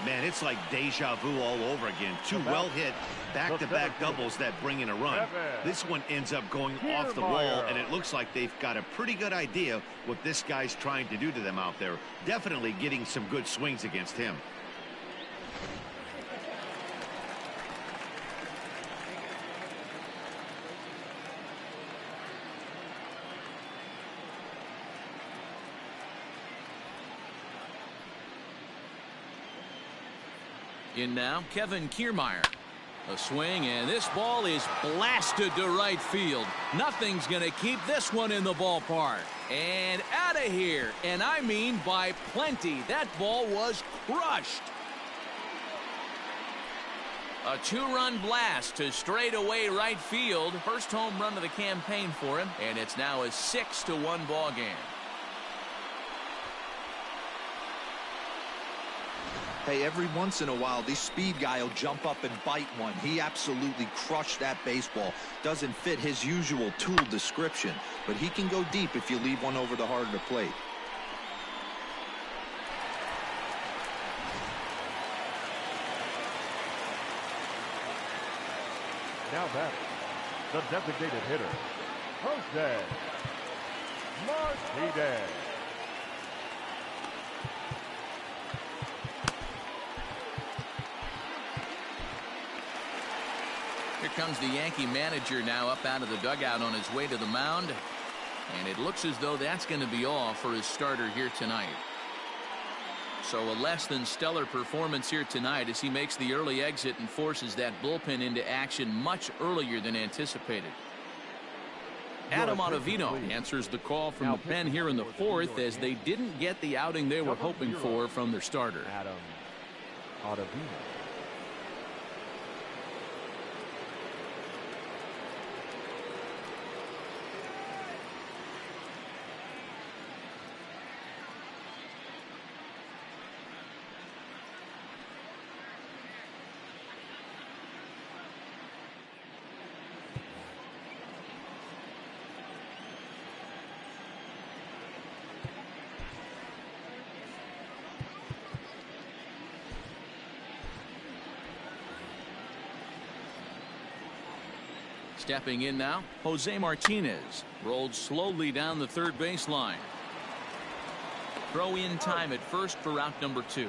Speaker 2: Man, it's like deja vu all over again. 2 well-hit back-to-back doubles that bring in a run. This one ends up going off the wall, and it looks like they've got a pretty good idea what this guy's trying to do to them out there. Definitely getting some good swings against him.
Speaker 1: In now, Kevin Kiermaier. A swing, and this ball is blasted to right field. Nothing's going to keep this one in the ballpark. And out of here. And I mean by plenty. That ball was crushed. A 2-run blast to straightaway right field. First home run of the campaign for him. And it's now a 6-1 ball game.
Speaker 4: Hey, every once in a while, this speed guy will jump up and bite one. He absolutely crushed that baseball. Doesn't fit his usual tool description, but he can go deep if you leave one over the heart of the plate.
Speaker 3: Now batting, the designated hitter, Jose Martinez.
Speaker 1: Here comes the Yankee manager now up out of the dugout on his way to the mound. And it looks as though that's going to be all for his starter here tonight. So a less than stellar performance here tonight as he makes the early exit and forces that bullpen into action much earlier than anticipated. Adam Ottavino answers the call from the pen here in the 4th as they didn't get the outing they were hoping for from their starter.
Speaker 3: Adam Ottavino.
Speaker 1: Stepping in now, Jose Martinez rolled slowly down the third baseline. Throw in time at first for out number 2.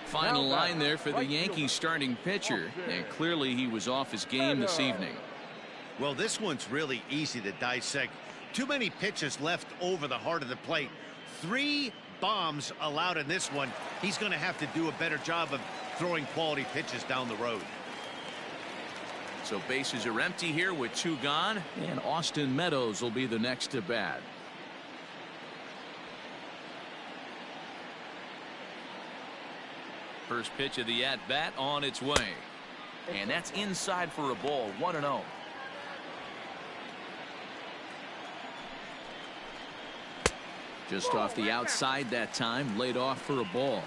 Speaker 1: Final line there for the Yankees starting pitcher, and clearly he was off his game this evening.
Speaker 2: Well, this one's really easy to dissect. Too many pitches left over the heart of the plate. 3 bombs allowed in this one. He's going to have to do a better job of throwing quality pitches down the road.
Speaker 1: So bases are empty here with 2 gone, and Austin Meadows will be the next to bat. First pitch of the at-bat on its way. And that's inside for a ball, 1-0. Just off the outside that time, laid off for a ball.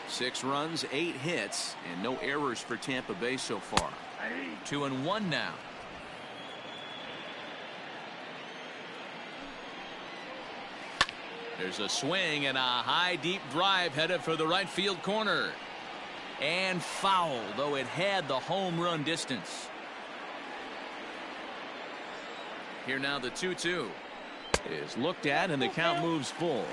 Speaker 1: 6 runs, 8 hits, and no errors for Tampa Bay so far. 2-1 now. There's a swing and a high deep drive headed for the right field corner. And foul, though it had the home run distance. Here now the 2-2 is looked at and the count moves full.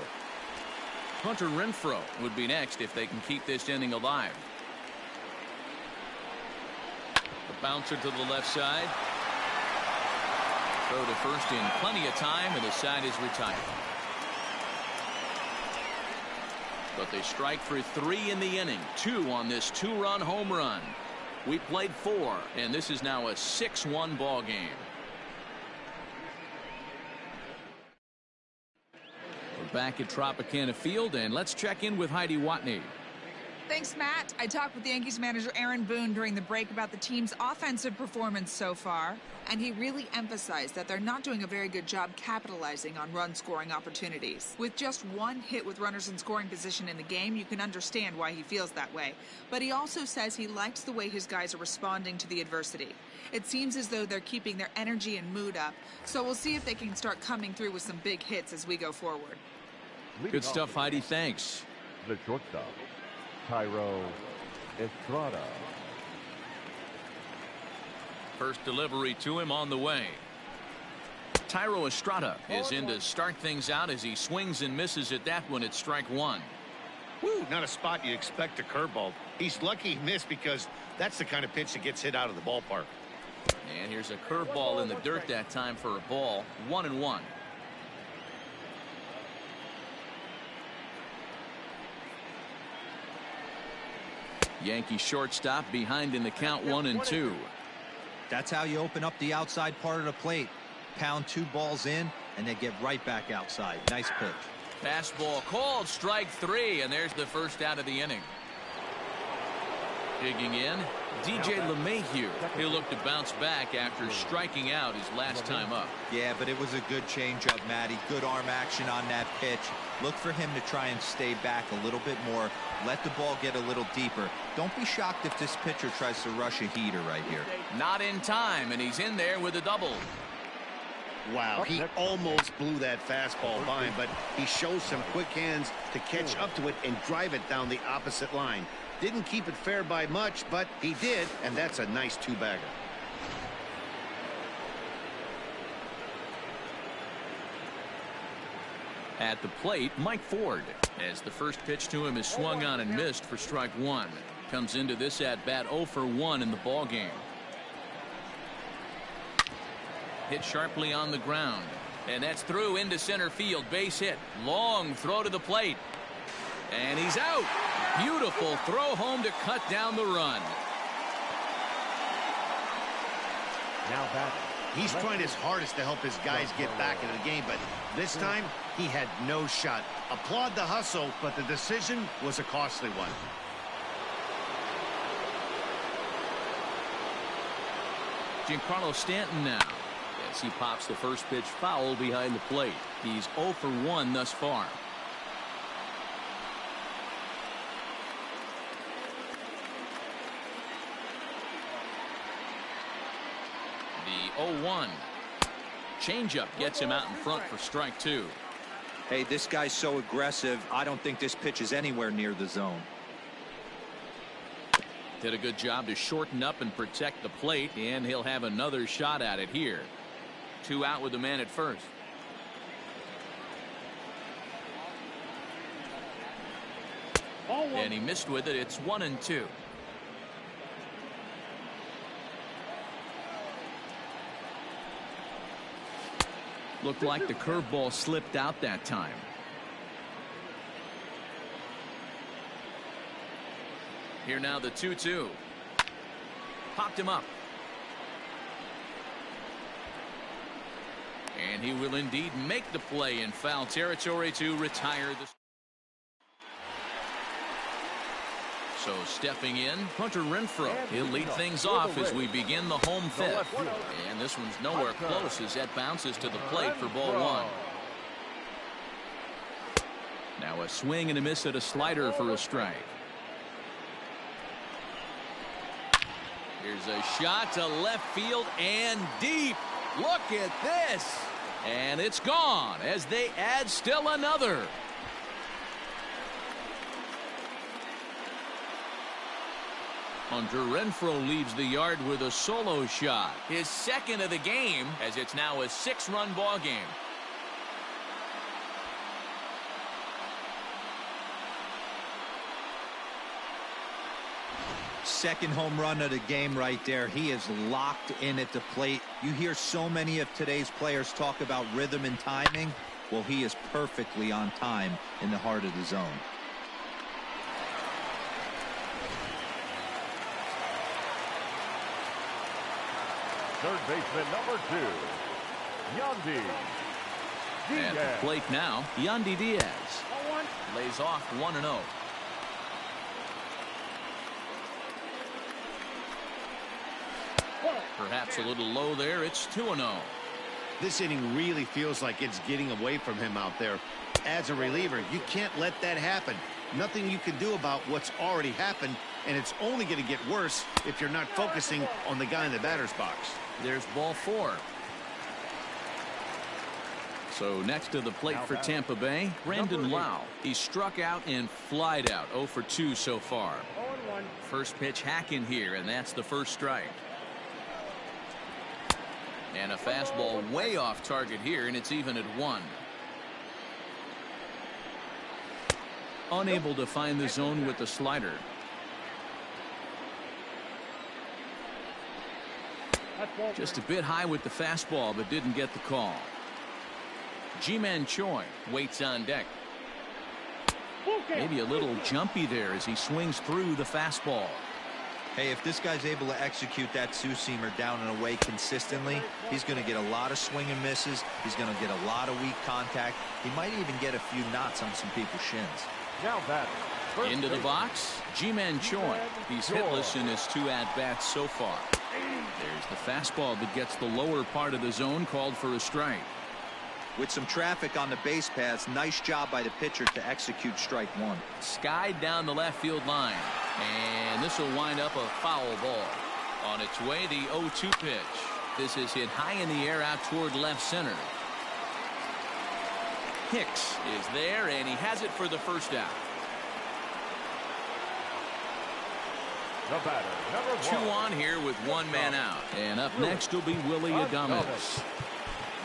Speaker 1: Hunter Renfroe would be next if they can keep this inning alive. The bouncer to the left side. Throw to first in plenty of time and the side is retired. But they strike for 3 in the inning. 2 on this 2-run home run. We played 4, and this is now a 6-1 ball game. We're back at Tropicana Field, and let's check in with Heidi Watney.
Speaker 6: Thanks, Matt. I talked with Yankees manager Aaron Boone during the break about the team's offensive performance so far, and he really emphasized that they're not doing a very good job capitalizing on run-scoring opportunities. With just 1 hit with runners in scoring position in the game, you can understand why he feels that way. But he also says he likes the way his guys are responding to the adversity. It seems as though they're keeping their energy and mood up, so we'll see if they can start coming through with some big hits as we go forward.
Speaker 1: Good stuff, Heidi. Thanks.
Speaker 3: The shortstop, Tyro Estrada.
Speaker 1: First delivery to him on the way. Tyro Estrada is in to start things out as he swings and misses at that one at strike 1.
Speaker 2: Woo, not a spot you expect a curveball. He's lucky he missed because that's the kind of pitch that gets hit out of the ballpark.
Speaker 1: And here's a curveball in the dirt that time for a ball, 1-1. Yankee shortstop behind in the count, 1-2.
Speaker 4: That's how you open up the outside part of the plate. Pound 2 balls in and they get right back outside. Nice pitch.
Speaker 1: Fastball called, strike 3, and there's the first out of the inning. Digging in, DJ LeMahieu. He'll look to bounce back after striking out his last time up.
Speaker 4: Yeah, but it was a good changeup, Matty. Good arm action on that pitch. Look for him to try and stay back a little bit more. Let the ball get a little deeper. Don't be shocked if this pitcher tries to rush a heater right here.
Speaker 1: Not in time, and he's in there with a double.
Speaker 2: Wow, he almost blew that fastball by him, but he shows some quick hands to catch up to it and drive it down the opposite line. Didn't keep it fair by much, but he did, and that's a nice 2-bagger.
Speaker 1: At the plate, Mike Ford, as the first pitch to him is swung on and missed for strike 1. Comes into this at-bat 0 for 1 in the ballgame. Hit sharply on the ground, and that's through into center field. Base hit. Long throw to the plate. And he's out. Beautiful throw home to cut down the run.
Speaker 3: Now batting.
Speaker 2: He's trying his hardest to help his guys get back into the game, but this time he had no shot. Applaud the hustle, but the decision was a costly one.
Speaker 1: Giancarlo Stanton now, as he pops the first pitch foul behind the plate. He's 0 for 1 thus far. The 0-1. Changeup gets him out in front for strike 2.
Speaker 4: Hey, this guy's so aggressive. I don't think this pitch is anywhere near the zone.
Speaker 1: Did a good job to shorten up and protect the plate, and he'll have another shot at it here. 2 out with the man at first. And he missed with it. It's 1-2. Looked like the curveball slipped out that time. Here now the 2-2. Popped him up. And he will indeed make the play in foul territory to retire the... So stepping in, Hunter Renfroe. He'll lead things off as we begin the home fifth. And this one's nowhere close as that bounces to the plate for ball one. Now a swing and a miss at a slider for a strike. Here's a shot to left field and deep. Look at this. And it's gone as they add still another. Hunter Renfroe leaves the yard with a solo shot. His second of the game, as it's now a 6-run ball game.
Speaker 4: Second home run of the game right there. He is locked in at the plate. You hear so many of today's players talk about rhythm and timing. Well, he is perfectly on time in the heart of the zone.
Speaker 3: Third baseman number 2, Yandy
Speaker 1: At
Speaker 3: Diaz.
Speaker 1: the plate now, Yandy Diaz lays off 1-0. Perhaps a little low there. It's 2-0.
Speaker 2: This inning really feels like it's getting away from him out there. As a reliever, you can't let that happen. Nothing you can do about what's already happened, and it's only going to get worse if you're not focusing on the guy in the batter's box.
Speaker 1: There's ball 4. So next to the plate for Tampa Bay, Brandon Lau. He struck out and flied out. 0 for 2 so far. First pitch hacking here, and that's the first strike. And a fastball way off target here, and it's even at 1. Unable to find the zone with the slider. Just a bit high with the fastball, but didn't get the call. Ji-Man Choi waits on deck. Maybe a little jumpy there as he swings through the fastball.
Speaker 4: Hey, if this guy's able to execute that two-seamer down and away consistently, he's going to get a lot of swing and misses. He's going to get a lot of weak contact. He might even get a few knots on some people's shins.
Speaker 3: Now batter.
Speaker 1: Into the box, Ji-Man Choi. He's hitless in his 2 at-bats so far. There's the fastball that gets the lower part of the zone, called for a strike.
Speaker 4: With some traffic on the base paths, nice job by the pitcher to execute strike 1.
Speaker 1: Skied down the left field line. And this will wind up a foul ball. On its way, the 0-2 pitch. This is hit high in the air out toward left center. Hicks is there, and he has it for the first out.
Speaker 3: The batter, number
Speaker 1: 2
Speaker 3: 1.
Speaker 1: on here with 1 man out. And up next will be Willie Adames.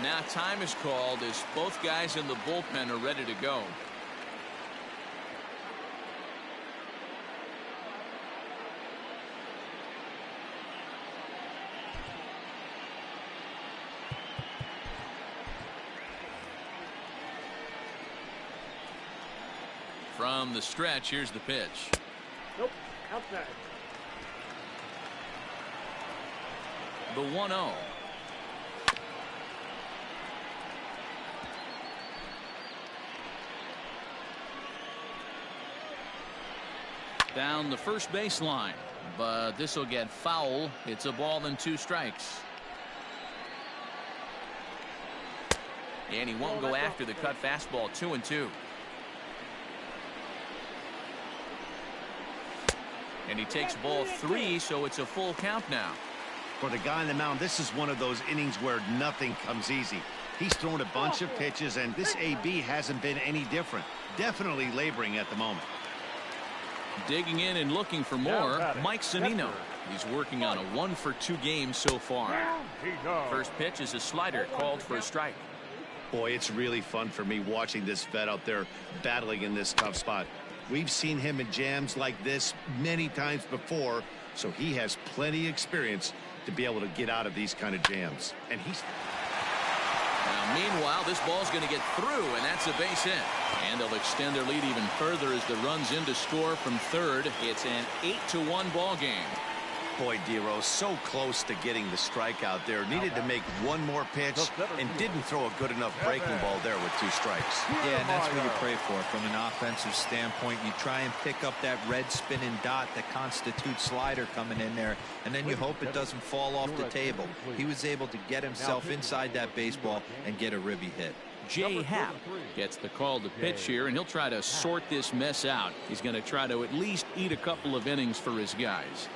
Speaker 1: Now time is called as both guys in the bullpen are ready to go. From the stretch, here's the pitch.
Speaker 5: Nope, outside.
Speaker 1: The 1-0. Down the first baseline, but this will get foul. It's a ball and 2 strikes. And he won't go after the cut fastball. 2-2. And he takes ball 3, so it's a full count now.
Speaker 2: For the guy on the mound, this is one of those innings where nothing comes easy. He's thrown a bunch of pitches, and this AB hasn't been any different. Definitely laboring at the moment.
Speaker 1: Digging in and looking for more, Mike Zunino. He's working on a 1 for 2 game so far. First pitch is a slider, called for a strike.
Speaker 2: Boy, it's really fun for me watching this vet out there battling in this tough spot. We've seen him in jams like this many times before, so he has plenty of experience to be able to get out of these kind of jams. And
Speaker 1: Now, meanwhile, this ball's going to get through, and that's a base hit. And they'll extend their lead even further as the run's in to score from third. It's an 8-1 ball game.
Speaker 2: Boy, Dero, so close to getting the strikeout there. Needed to make one more pitch and didn't throw a good enough breaking ball there with 2 strikes.
Speaker 4: Yeah, and that's what you pray for from an offensive standpoint. You try and pick up that red spinning dot that constitutes slider coming in there, and then you hope it doesn't fall off the table. He was able to get himself inside that baseball and get a ribby hit.
Speaker 1: Jay Happ gets the call to pitch here, and he'll try to sort this mess out. He's going to try to at least eat a couple of innings for his guys.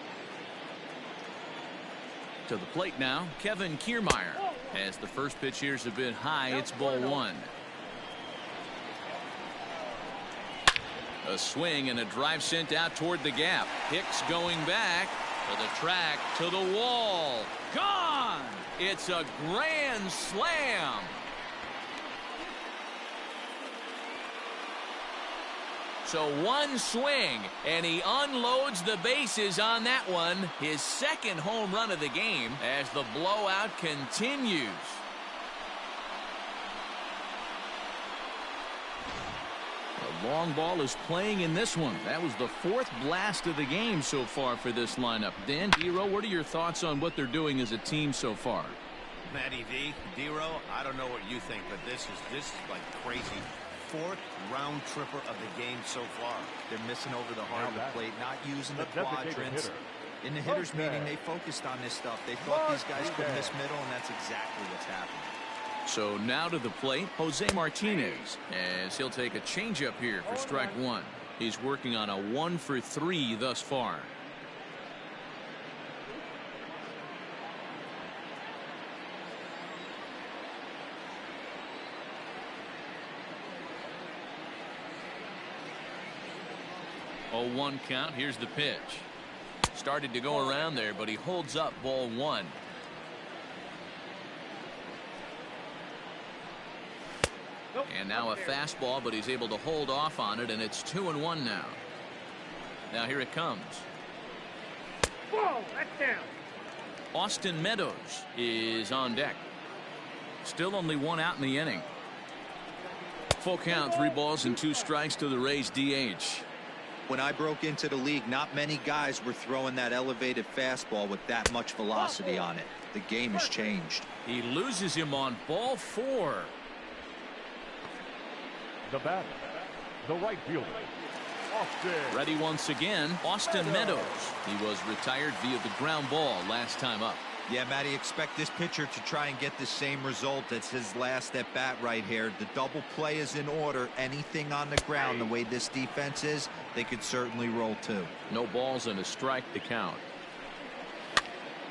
Speaker 1: To the plate now, Kevin Kiermaier. As the first pitch here's a bit high, it's ball 1. A swing and a drive sent out toward the gap. Hicks going back to the track, to the wall. Gone! It's a grand slam. So one swing, and he unloads the bases on that one. His second home run of the game as the blowout continues. The long ball is playing in this one. That was the 4th blast of the game so far for this lineup. Dan, Dero, what are your thoughts on what they're doing as a team so far?
Speaker 2: Matty V, Dero, I don't know what you think, but this is like crazy. 4th round tripper of the game so far.
Speaker 4: They're missing over the heart of the plate, not using the quadrants. In the hitters meeting, they focused on this stuff. They thought these guys could miss middle, and that's exactly what's happening.
Speaker 1: So now to the plate, Jose Martinez, as he'll take a changeup here for strike 1. He's working on a 1 for 3 thus far. Oh, 1 count. Here's the pitch. Started to go around there, but he holds up ball 1. And now a fastball, but he's able to hold off on it, and it's 2-1 now. Now here it comes.
Speaker 5: Whoa, that's down.
Speaker 1: Austin Meadows is on deck. Still only 1 out in the inning. Full count, 3 balls and 2 strikes to the Rays DH.
Speaker 4: When I broke into the league, not many guys were throwing that elevated fastball with that much velocity on it. The game has changed.
Speaker 1: He loses him on ball 4.
Speaker 3: The batter, the right fielder, Austin.
Speaker 1: Ready once again, Austin Meadows. He was retired via the ground ball last time up.
Speaker 4: Yeah, Matty, expect this pitcher to try and get the same result as his last at bat right here. The double play is in order. Anything on the ground, the way this defense is, they could certainly roll 2.
Speaker 1: No balls and a strike to count.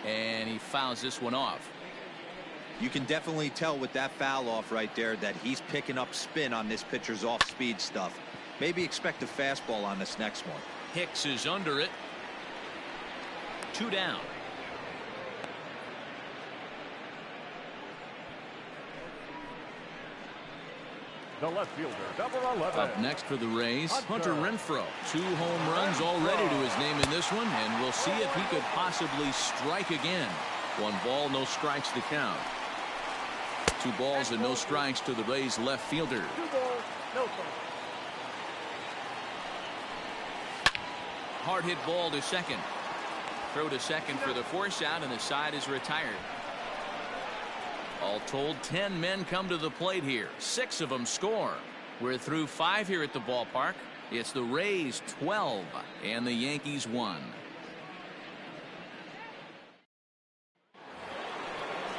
Speaker 1: And he fouls this one off.
Speaker 4: You can definitely tell with that foul off right there that he's picking up spin on this pitcher's off-speed stuff. Maybe expect a fastball on this next one.
Speaker 1: Hicks is under it. 2 down.
Speaker 3: The left fielder, number 11.
Speaker 1: Up next for the Rays, Hunter Renfroe. 2 home runs already to his name in this one, and we'll see if he could possibly strike again. 1 ball, no strikes to count. 2 balls and no strikes to the Rays left fielder.
Speaker 5: 2 balls, no strikes.
Speaker 1: Hard hit ball to second. Throw to second for the force out, and the side is retired. All told, 10 men come to the plate here. 6 of them score. We're through 5 here at the ballpark. It's the Rays 12 and the Yankees 1.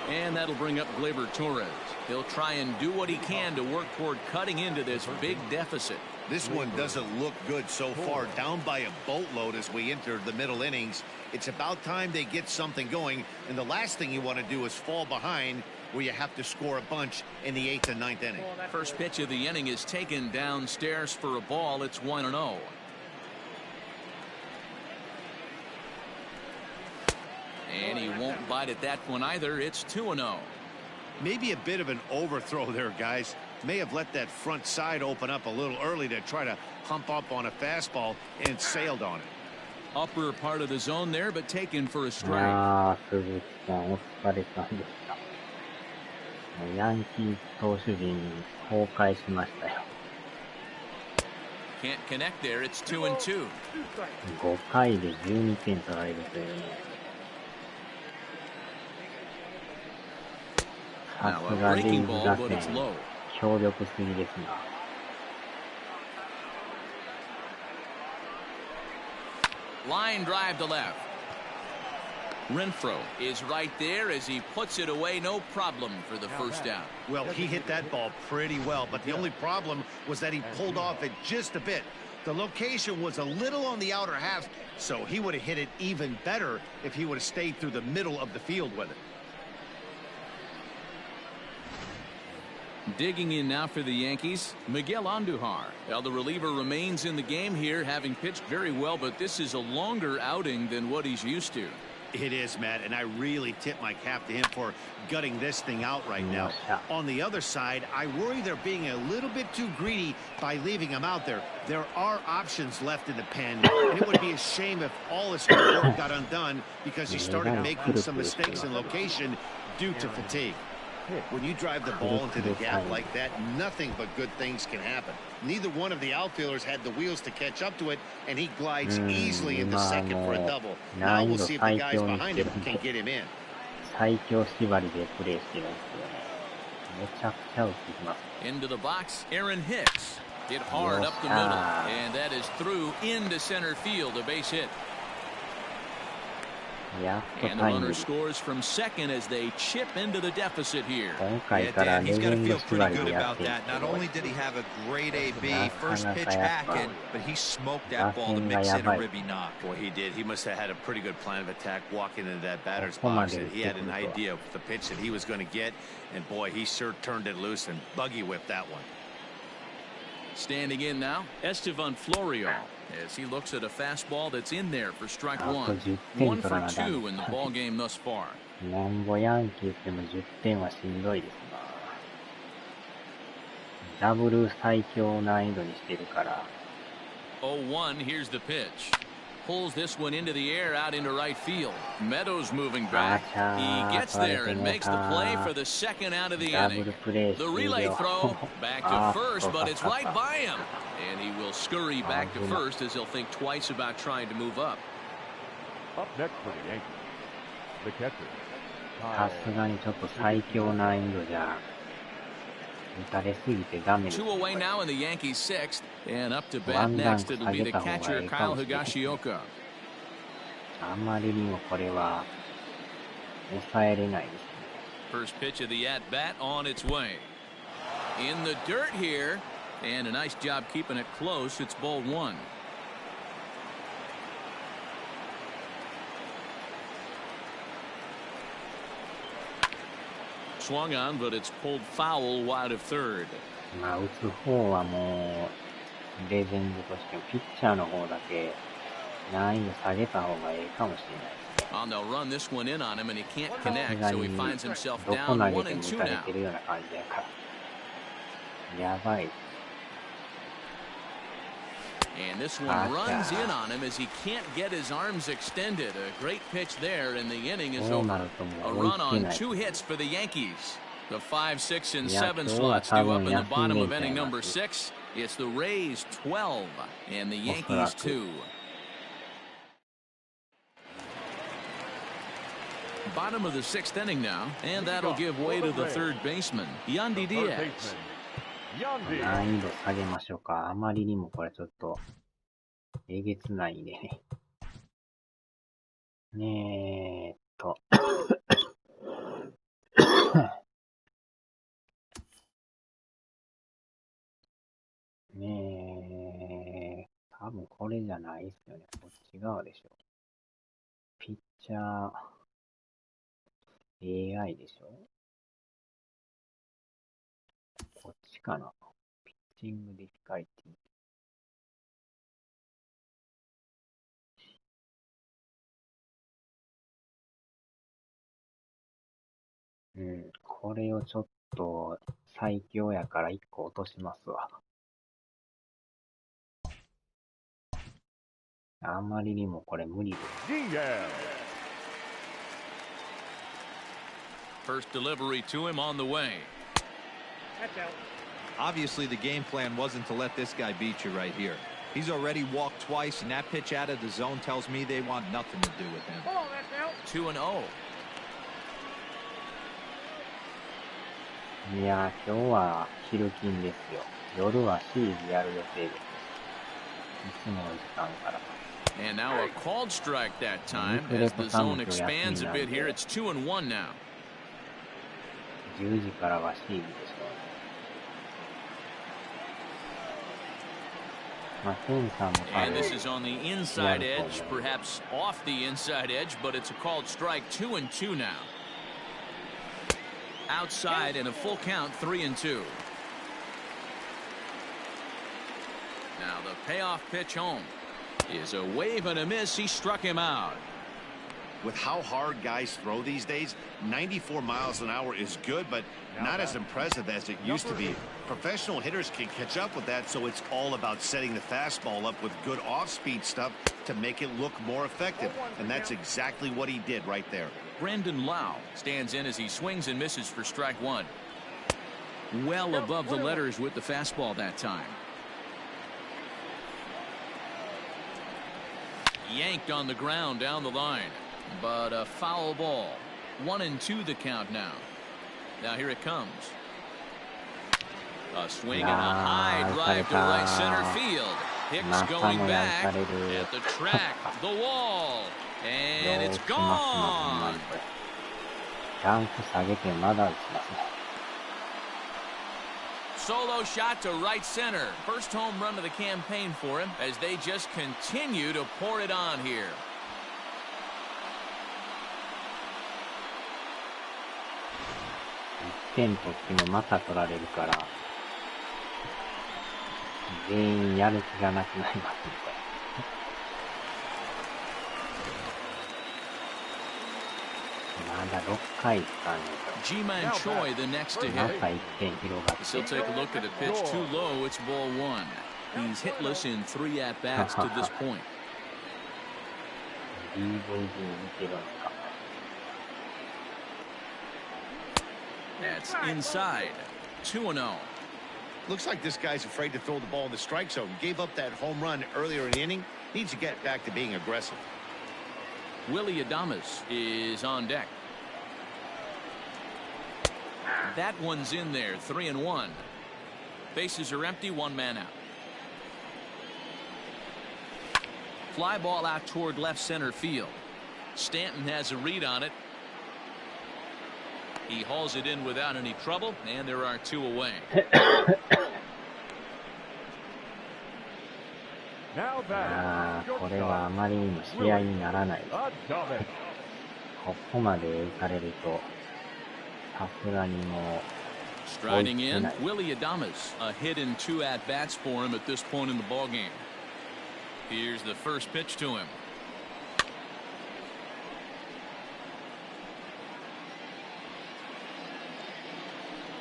Speaker 1: And that'll bring up Gleyber Torres. He'll try and do what he can to work toward cutting into this big deficit.
Speaker 2: This one doesn't look good so far. Down by a boatload as we enter the middle innings. It's about time they get something going, and the last thing you want to do is fall behind where you have to score a bunch in the 8th and 9th inning.
Speaker 1: First pitch of the inning is taken downstairs for a ball. It's 1-0. And he won't bite at that one either. It's 2-0.
Speaker 2: Maybe a bit of an overthrow there, guys. May have let that front side open up a little early to try to hump up on a fastball and sailed on it.
Speaker 1: Upper part of the zone there, but taken for a strike.
Speaker 7: ヤンキース投手陣崩壊しましたよ。
Speaker 1: Can't connect there. It's 2-2.
Speaker 7: 5回で12点取られるというね。さすがレイズ打線、強力すぎですな。
Speaker 1: Line drive to left. Renfroe is right there as he puts it away, no problem for the first down.
Speaker 2: Well, he hit that ball pretty well, but the only problem was that he pulled off it just a bit. The location was a little on the outer half, so he would have hit it even better if he would have stayed through the middle of the field with it.
Speaker 1: Digging in now for the Yankees, Miguel Andujar. Well, the reliever remains in the game here, having pitched very well, but this is a longer outing than what he's used to.
Speaker 2: It is, Matt, and I really tip my cap to him for gutting this thing out right now. On the other side, I worry they're being a little bit too greedy by leaving him out there. There are options left in the pen, and it would be a shame if all his hard work got undone because he started making some mistakes in location due to fatigue. When you drive the ball into the gap like that, nothing but good things can happen. Neither one of the outfielders had the wheels to catch up to it, and he glides easily into second for a double. Now we'll see if the guys behind him can get him in.
Speaker 7: 最強縛りでプレーしてるんですよね。めちゃくちゃ打ってきます。
Speaker 1: Into the box, Aaron Hicks. Hit hard up the middle, and that is through into center field, a base hit. And the runner scores from second as they chip into the deficit here.
Speaker 4: Yeah, Dan, he's got to feel pretty good about that. Not only did he have a great AB first pitch back, but he smoked that ball to mix in a ribby knock.
Speaker 2: Boy, he did. He must have had a pretty good plan of attack walking into that batter's box. And he had an idea of the pitch that he was going to get. And boy, he sure turned it loose and buggy whipped that one.
Speaker 1: Standing in now, Estevan Florial, as he looks at a fastball that's in there for strike one. 1 for 2 in the ball game thus far.
Speaker 7: なんぼヤンキースでも10点はしんどいですな。ダブル最強難易度にしてるから。
Speaker 1: 0-1, here's the pitch. Pulls this one into the air out into right field. Meadows moving back. He gets there and makes the play for the second out of the inning. The relay throw back to first, but it's right by him. And he will scurry back to first as he'll think twice about trying to move up.
Speaker 3: Up next for the Yankees, the catcher.
Speaker 7: さすがにちょっと最強難易度じゃ打たれすぎてダメです。
Speaker 1: 2 away now in the Yankees' sixth, and up to bat next it'll be the catcher Kyle Higashioka.
Speaker 7: あまりにもこれは抑えれないですね。
Speaker 1: First pitch of the at bat on its way. In the dirt here, and a nice job keeping it close. It's ball one. Swung on, but it's pulled foul wide of third.
Speaker 7: まあ打つ方はもうレジェンドとしてもピッチャーの方だけ難易度下げた方がいいかもしれないですね。
Speaker 1: They'll run this one in on him, and he can't connect, so he finds himself
Speaker 7: どこ
Speaker 1: down
Speaker 7: 投
Speaker 1: 1
Speaker 7: げて
Speaker 1: and
Speaker 7: も
Speaker 1: 2
Speaker 7: 打たれ
Speaker 1: now.
Speaker 7: てるような感じだからやばい。
Speaker 1: And this one runs in on him as he can't get his arms extended. A great pitch there, and the inning is over. A run on 2 hits for the Yankees. The 5, 6, and 7 slots due up in the bottom of inning number 6. It's the Rays 12 and the Yankees 2. Bottom of the 6th inning now, and that'll give way to the third baseman, Yandy Diaz.
Speaker 7: 難易度下げましょうか。あまりにもこれちょっとえげつないんでね。ね多分これじゃないですよね。こっち側でしょ。ピッチャー AI でしょ。こっちかな。ピッチングディフィカリティ。これをちょっと最強やから1個落としますわ。あんまりにもこれ無理です。
Speaker 1: First delivery to him on the way.
Speaker 5: That's out.
Speaker 4: Obviously, the game plan wasn't to let this guy beat you right here. He's already walked twice, and that pitch out of the zone tells me they want nothing to do with him.
Speaker 5: Oh, that's out.
Speaker 1: 2-0.
Speaker 7: いやー、今日は昼勤ですよ。夜はシーズやる予定です。いつもの時間から。
Speaker 1: And now a called strike that time as the zone expands a bit here. It's 2-1 now.
Speaker 7: 10時からはシーズでしょうね。まあ、ケンさんも
Speaker 1: And this is on the inside edge, perhaps off the inside edge, but it's a called strike. 2-2 now. Outside and a full count. 3-2. Now the payoff pitch home is a wave and a miss. He struck him out.
Speaker 2: With how hard guys throw these days, 94 miles an hour is good, but not as impressive as it used to be. Professional hitters can catch up with that, so it's all about setting the fastball up with good off-speed stuff to make it look more effective. And that's exactly what he did right there.
Speaker 1: Brandon Lau stands in as he swings and misses for strike one. Well above the letters with the fastball that time. Yanked on the ground down the line, but a foul ball. 1-2 the count now. Now here it comes. A swing and a high drive to right center field. Hicks going back at the track, the wall, and it's gone.
Speaker 7: ランク下げてまだ打ちますね。
Speaker 1: Solo shot to right center. First home run of the campaign for him as they just continue to pour it on here.
Speaker 7: 1点取ってもまた取られるから、全員やる気がなくなりますね。まだ6回ですかね。
Speaker 1: G-Man Choi the next to
Speaker 7: ま
Speaker 1: hit.
Speaker 7: た1点広がって。
Speaker 1: He'll take a look at a pitch too low. It's ball one. He's hitless in 3 at-bats to this point.
Speaker 7: DVD 見てるんですか。
Speaker 1: That's inside. 2-0.
Speaker 2: Looks like this guy's afraid to throw the ball in the strike zone. Gave up that home run earlier in the inning. Needs to get back to being aggressive.
Speaker 1: Willie Adames is on deck. That one's in there. 3-1. Bases are empty. 1 man out. Fly ball out toward left center field. Stanton has a read on it. He hauls it in without any trouble, and there are 2 away.
Speaker 3: Now
Speaker 7: あ
Speaker 3: that
Speaker 7: ー、これはあまりにも試合にならない。
Speaker 3: Adames.
Speaker 7: ここまで打たれると、さすがにもう、
Speaker 1: Striding in, Willie Adames. A hit in 2 at-bats for him at this point in the ballgame. Here's the first pitch to him.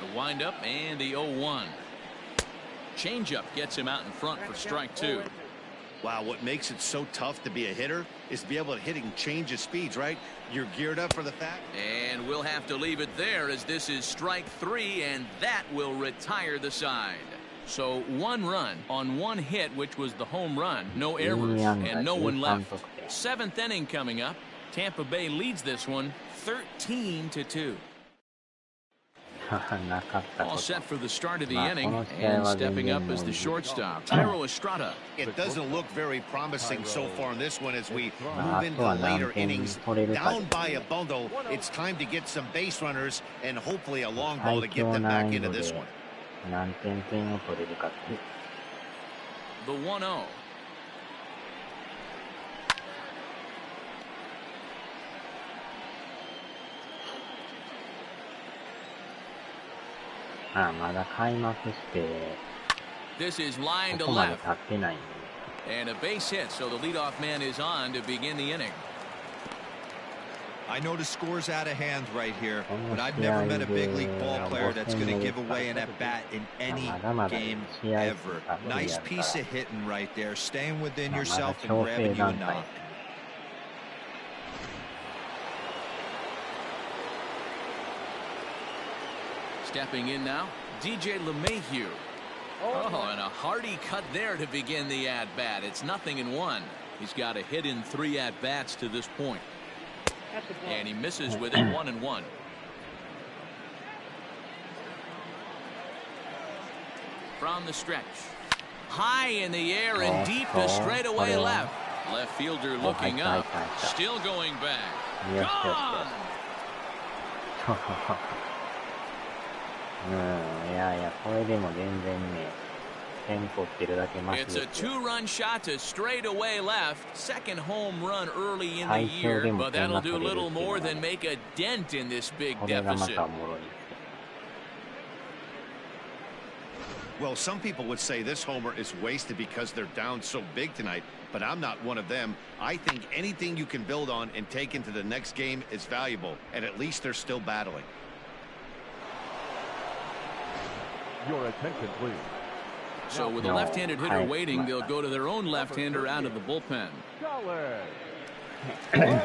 Speaker 1: The windup and the 0-1. Changeup gets him out in front for strike 2.
Speaker 2: Wow, what makes it so tough to be a hitter is to be able to hit and change his speeds, right? You're geared up for the fact.
Speaker 1: And we'll have to leave it there as this is strike 3, and that will retire the side. So 1 run on 1 hit, which was the home run, no errors, and no one left. 7th inning coming up. Tampa Bay leads this one 13-2. All set for the start of the inning, and stepping up as the shortstop, Thairo Estrada.
Speaker 2: It doesn't look very promising so far in this one as we move into the later innings. Down by a bundle, it's time to get some base runners and hopefully a long ball to get them back into this one.
Speaker 7: 何点点を取れるかっていう。
Speaker 1: The 1-0.
Speaker 7: ああ、まだ開幕して、
Speaker 1: This is line
Speaker 7: こ
Speaker 1: to
Speaker 7: こまで
Speaker 1: left.
Speaker 7: 経ってないんで。
Speaker 1: And a base hit, so the leadoff man is on to begin the inning.
Speaker 4: I know the score's out of hand right here, but I've never met a big league ball player that's going to give away an at-bat in any game ever. Nice piece of hitting right there, staying within yourself and grabbing you a knock.
Speaker 1: Stepping in now, DJ LeMahieu. Oh, and a hearty cut there to begin the at-bat. It's 0-1. He's got a hit in 3 at-bats to this point. And he misses with it 1-1. From the stretch. High in the air and deep to straightaway left. Left fielder looking up. Still going back. Gone!
Speaker 7: いやいや、これでも全然ね、点取ってるだけマシ
Speaker 1: It's
Speaker 7: で
Speaker 1: a
Speaker 7: すよ。
Speaker 1: 2-run shot to straightaway left. Second home run early in the year, but that'll do little more than make a dent in this big
Speaker 7: これがま
Speaker 1: deficit.
Speaker 7: たおもろいです。
Speaker 2: Well, some people would say this homer is wasted because they're down so big tonight, but I'm not one of them. I think anything you can build on and take into the next game is valuable, and at least they're still battling.
Speaker 3: Your attention, please.
Speaker 1: So with a left-handed hitter waiting, they'll go to their own left-hander out of the bullpen.
Speaker 3: Solid. Okay.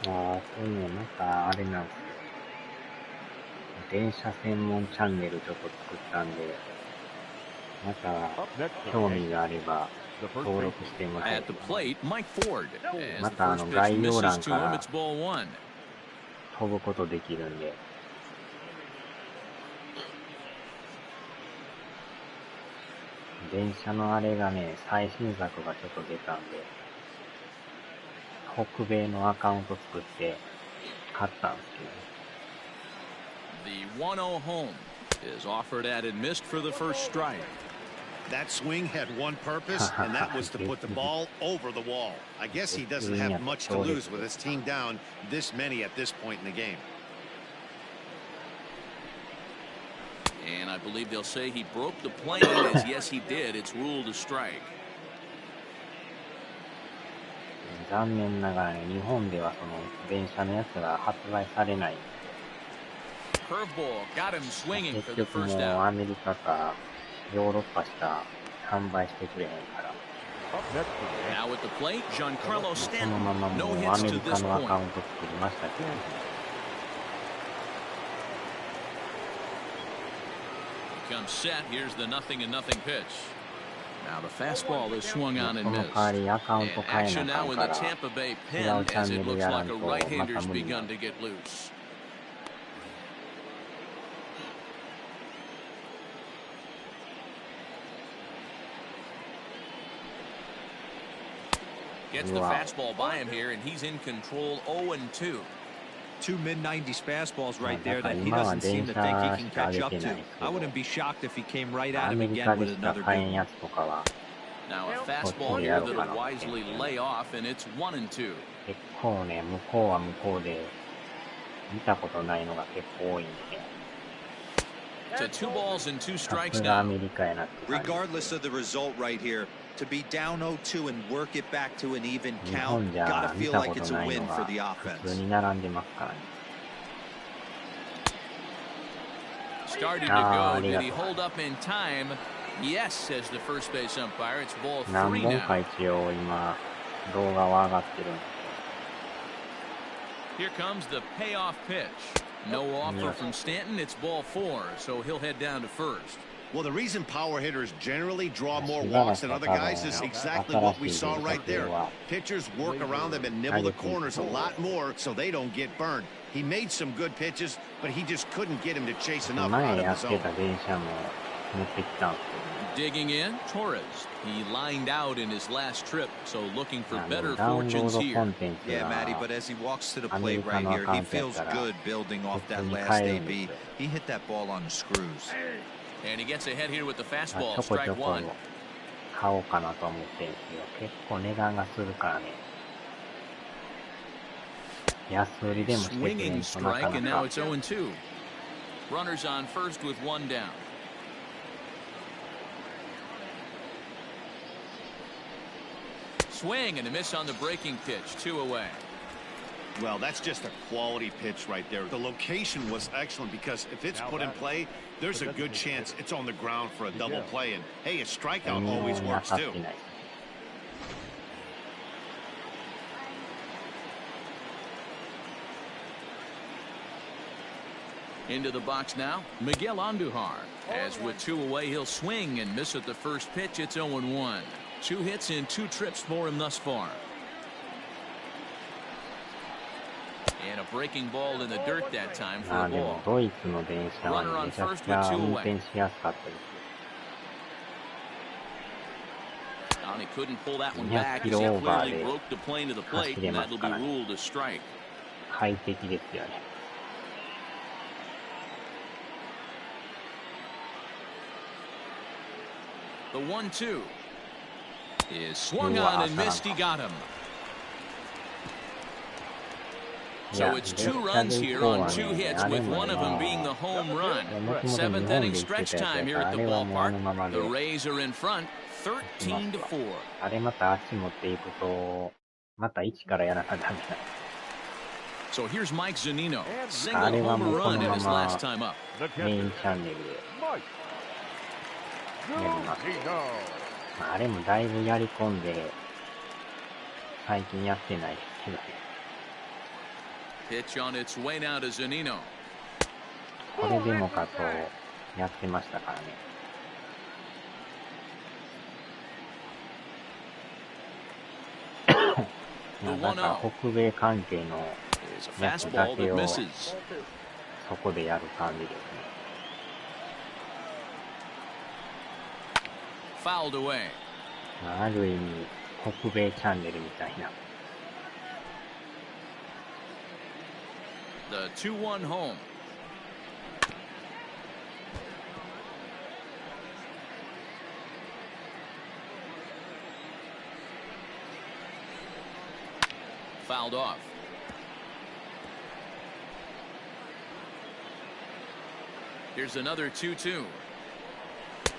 Speaker 7: ああ、そういうのなんかあれなんですよ。電車専門チャンネルちょっと作ったんで、また興味があれば登録してみません
Speaker 1: At the plate, Mike Ford. As
Speaker 7: ま
Speaker 1: the
Speaker 7: た
Speaker 1: first pitch
Speaker 7: 概要
Speaker 1: misses
Speaker 7: 欄
Speaker 1: to
Speaker 7: か
Speaker 1: him,
Speaker 7: ら
Speaker 1: it's ball 1.
Speaker 7: 飛ぶことできるんで、電車のあれがね、最新作がちょっと出たんで、北米のアカウント作って買ったんですけどね。
Speaker 1: The 1-0 home is offered at and missed for the first strike.
Speaker 2: That swing had one purpose, and that was to put the ball over the wall. I guess he doesn't have much to lose with his team down this many at this point in the game.
Speaker 1: And I believe they'll say he broke the plane, as yes he did. It's ruled a strike.
Speaker 7: 残念ながらね、日本ではその電車のやつが発売されない。
Speaker 1: Curveball got him swinging
Speaker 7: 結
Speaker 1: for the
Speaker 7: 局も
Speaker 1: first
Speaker 7: う
Speaker 1: out.
Speaker 7: アメリカかヨーロッパしか販売してくれへんから、
Speaker 3: Up next is
Speaker 1: Now at the plate, Giancarlo
Speaker 7: そのまま
Speaker 1: Stanton.
Speaker 7: も
Speaker 1: No
Speaker 7: うア
Speaker 1: hits
Speaker 7: メ
Speaker 1: to
Speaker 7: リカ
Speaker 1: this
Speaker 7: のアカウ
Speaker 1: point.
Speaker 7: ント作りましたけど、
Speaker 1: Comes set. Here's the 0-0 pitch. Now the fastball is swung on
Speaker 7: そ
Speaker 1: and
Speaker 7: の
Speaker 1: missed.
Speaker 7: 代わりアカウン
Speaker 1: And
Speaker 7: ト変え
Speaker 1: action
Speaker 7: なあ
Speaker 1: now
Speaker 7: か
Speaker 1: in
Speaker 7: んか
Speaker 1: the
Speaker 7: ら、
Speaker 1: Tampa Bay
Speaker 7: 違
Speaker 1: pen
Speaker 7: うチャ
Speaker 1: as
Speaker 7: ン
Speaker 1: it
Speaker 7: ネル
Speaker 1: looks
Speaker 7: やら
Speaker 1: like
Speaker 7: ん
Speaker 1: a
Speaker 7: とまた
Speaker 1: right-hander's
Speaker 7: 無理な
Speaker 1: begun
Speaker 7: んで
Speaker 1: to get loose. Gets the
Speaker 7: Wow.
Speaker 1: fastball by him here, and he's in control 0-2.
Speaker 4: Two mid-90s fastballs right there
Speaker 7: だから
Speaker 4: that he
Speaker 7: 今は
Speaker 4: doesn't
Speaker 7: 電
Speaker 4: seem to
Speaker 7: 車
Speaker 4: think he
Speaker 7: し
Speaker 4: can
Speaker 7: か
Speaker 4: catch
Speaker 7: 上
Speaker 4: up
Speaker 7: げてない
Speaker 4: to.
Speaker 7: ですけ
Speaker 4: I
Speaker 7: ど、
Speaker 4: wouldn't be shocked if he came right at
Speaker 7: ア
Speaker 4: him
Speaker 7: メリ
Speaker 4: again
Speaker 7: カ
Speaker 4: with
Speaker 7: でしか
Speaker 4: another
Speaker 7: 買え
Speaker 4: good
Speaker 7: ん
Speaker 4: one.
Speaker 7: やつとかは
Speaker 1: Now a fastball here that'll wisely lay off, and it's 1-2.
Speaker 7: 結構ね、向こうは向こうで見たことないのが結構多いんで、
Speaker 1: To 2 balls and 2
Speaker 7: さ
Speaker 1: strikes
Speaker 7: すがア
Speaker 1: now.
Speaker 7: メリカやなって感じ。
Speaker 4: Regardless of the result right here, to be down 0-2 and work it back to an even
Speaker 7: 日
Speaker 4: count,
Speaker 7: 本じ
Speaker 4: gotta
Speaker 7: ゃ見
Speaker 4: feel
Speaker 7: た
Speaker 4: like
Speaker 7: こ
Speaker 4: it's
Speaker 7: と
Speaker 4: a
Speaker 7: ない
Speaker 4: win
Speaker 7: の
Speaker 4: for
Speaker 7: が
Speaker 4: the
Speaker 7: 普通
Speaker 4: offense.
Speaker 7: に並んでますからね。
Speaker 1: Starting to go. Did he hold up in time? Yes, says the first base umpire. It's ball
Speaker 7: 何
Speaker 1: 3
Speaker 7: 本か
Speaker 1: now.
Speaker 7: 一応今動画は上がってるんで
Speaker 1: Here comes the payoff pitch. No offer from Stanton. It's ball 4, so he'll head down to first.
Speaker 2: Well, the reason power hitters generally draw more walks than other guys is exactly what we saw right there. Pitchers work around them and nibble the corners a lot more so they don't get burned. He made some good pitches, but he just couldn't get him to chase enough
Speaker 7: 前
Speaker 2: out of
Speaker 7: や
Speaker 2: the
Speaker 7: って
Speaker 2: zone.
Speaker 7: た電車も持ってきたんですけ
Speaker 1: Digging in, Torres. He lined out in his last trip, so looking
Speaker 7: ど、
Speaker 1: for better
Speaker 7: ダウンロー
Speaker 1: fortunes
Speaker 7: ドコ
Speaker 1: here.
Speaker 7: ンテンツ
Speaker 4: Yeah,
Speaker 7: が
Speaker 4: Matty, but as he walks to the
Speaker 7: アメ
Speaker 4: plate
Speaker 7: リカ
Speaker 4: right
Speaker 7: のア
Speaker 4: here,
Speaker 7: カウ
Speaker 4: he
Speaker 7: ントやっ
Speaker 4: feels
Speaker 7: たら
Speaker 4: good building off
Speaker 7: 普通
Speaker 4: that
Speaker 7: に
Speaker 4: last
Speaker 7: 変えるんです
Speaker 4: AB.
Speaker 7: よ。
Speaker 4: He hit that ball on the screws.
Speaker 1: And he gets ahead here with the
Speaker 7: ちょ
Speaker 1: fastball,
Speaker 7: こちょ
Speaker 1: strike
Speaker 7: こ
Speaker 1: one.
Speaker 7: 買おうかなと思ってるんですけど、結構値段がするからね。安売りでもしてくれ
Speaker 1: Swinging
Speaker 7: んとな
Speaker 1: strike,
Speaker 7: か
Speaker 1: and
Speaker 7: な
Speaker 1: now
Speaker 7: か。
Speaker 1: it's 0-2. Runners on first with 1 down. Swing and a miss on the breaking pitch, 2 away.
Speaker 2: Well, that's just a quality pitch right there. The location was excellent because if it's put in play, there's a good chance it's on the ground for a double play. And hey, a strikeout always
Speaker 7: に
Speaker 2: works
Speaker 7: 当たっ
Speaker 2: too.
Speaker 7: てない。
Speaker 1: Into the box now, Miguel Andujar. As with 2 away, he'll swing and miss at the first pitch. It's 0-1. 2 hits in 2 trips for him thus far. And a breaking ball in the dirt that time for a
Speaker 7: でも
Speaker 1: ball.
Speaker 7: ドイツの電車はめちゃくちゃ運転しやすかったです。
Speaker 1: And he couldn't pull that one back as he clearly broke the plane to the plate, and that'll be ruled a strike.
Speaker 7: 快適ですよね。
Speaker 1: The 1-2 is swung on and missed. He got him. So it's 2 runs here on 2 hits, with one of them being the home run. 7th inning stretch time here at the ballpark. The Rays are in front, 13-4.
Speaker 7: あれまた足持っていくと、また一からやらなダメだ。
Speaker 1: So here's Mike Zunino, single home run in his last time up.
Speaker 7: メインチャンネルでやります。あれもだいぶやり込んで、最近やってないですけど。
Speaker 1: Pitch on its way now to Zunino.
Speaker 7: これでもかとやってましたからね。なんか北米関係のやつだけをそこでやる感じですね。
Speaker 1: Fouled away.
Speaker 7: ある意味北米チャンネルみたいな。
Speaker 1: The 2-1 home. Fouled off. Here's another 2-2.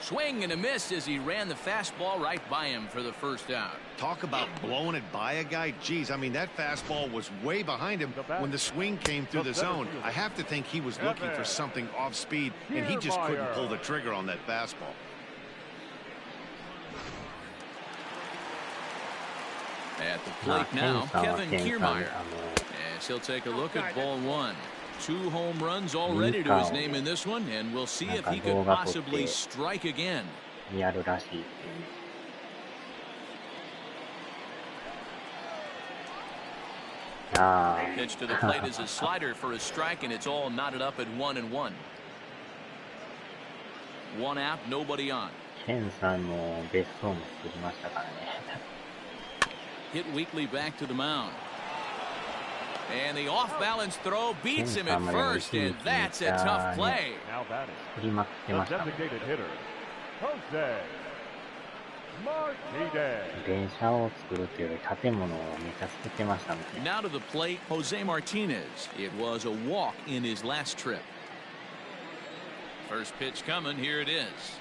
Speaker 1: Swing and a miss as he ran the fastball right by him for the first out.
Speaker 2: Talk about blowing it by a guy. Geez, I mean, that fastball was way behind him when the swing came through the zone. I have to think he was looking for something off speed, and he just couldn't pull the trigger on that fastball.
Speaker 1: At the plate now, Kevin Kiermaier. As he'll take a look at ball 1. 2 home runs already to his name in this one, and we'll see if he could possibly strike again.
Speaker 7: やるらしいですね。
Speaker 1: Pitch to the plate is a slider for a strike, and it's all knotted up at 1-1. 1 out, nobody on.
Speaker 7: ケンさんの別荘も作りましたからね。
Speaker 1: Hit weakly back to the mound. And the off-balance throw beats him at first, and that's a tough play.
Speaker 7: 振りまくってましたね。電車を作るっていうより建物をめっちゃ作ってましたね。
Speaker 1: Now to the plate, Jose Martinez. It was a walk in his last trip. First pitch coming. Here it is.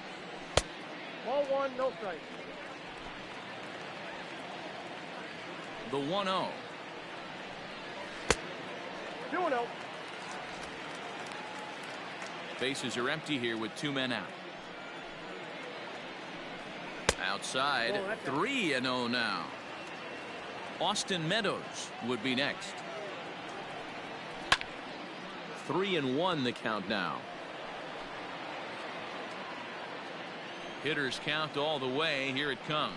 Speaker 5: Ball 1, no strike.
Speaker 1: The 1-0.
Speaker 5: 2-0.
Speaker 1: Bases are empty here with 2 men out. Outside, 3-0 now. Austin Meadows would be next. 3-1 the count now. Hitters count all the way. Here it comes.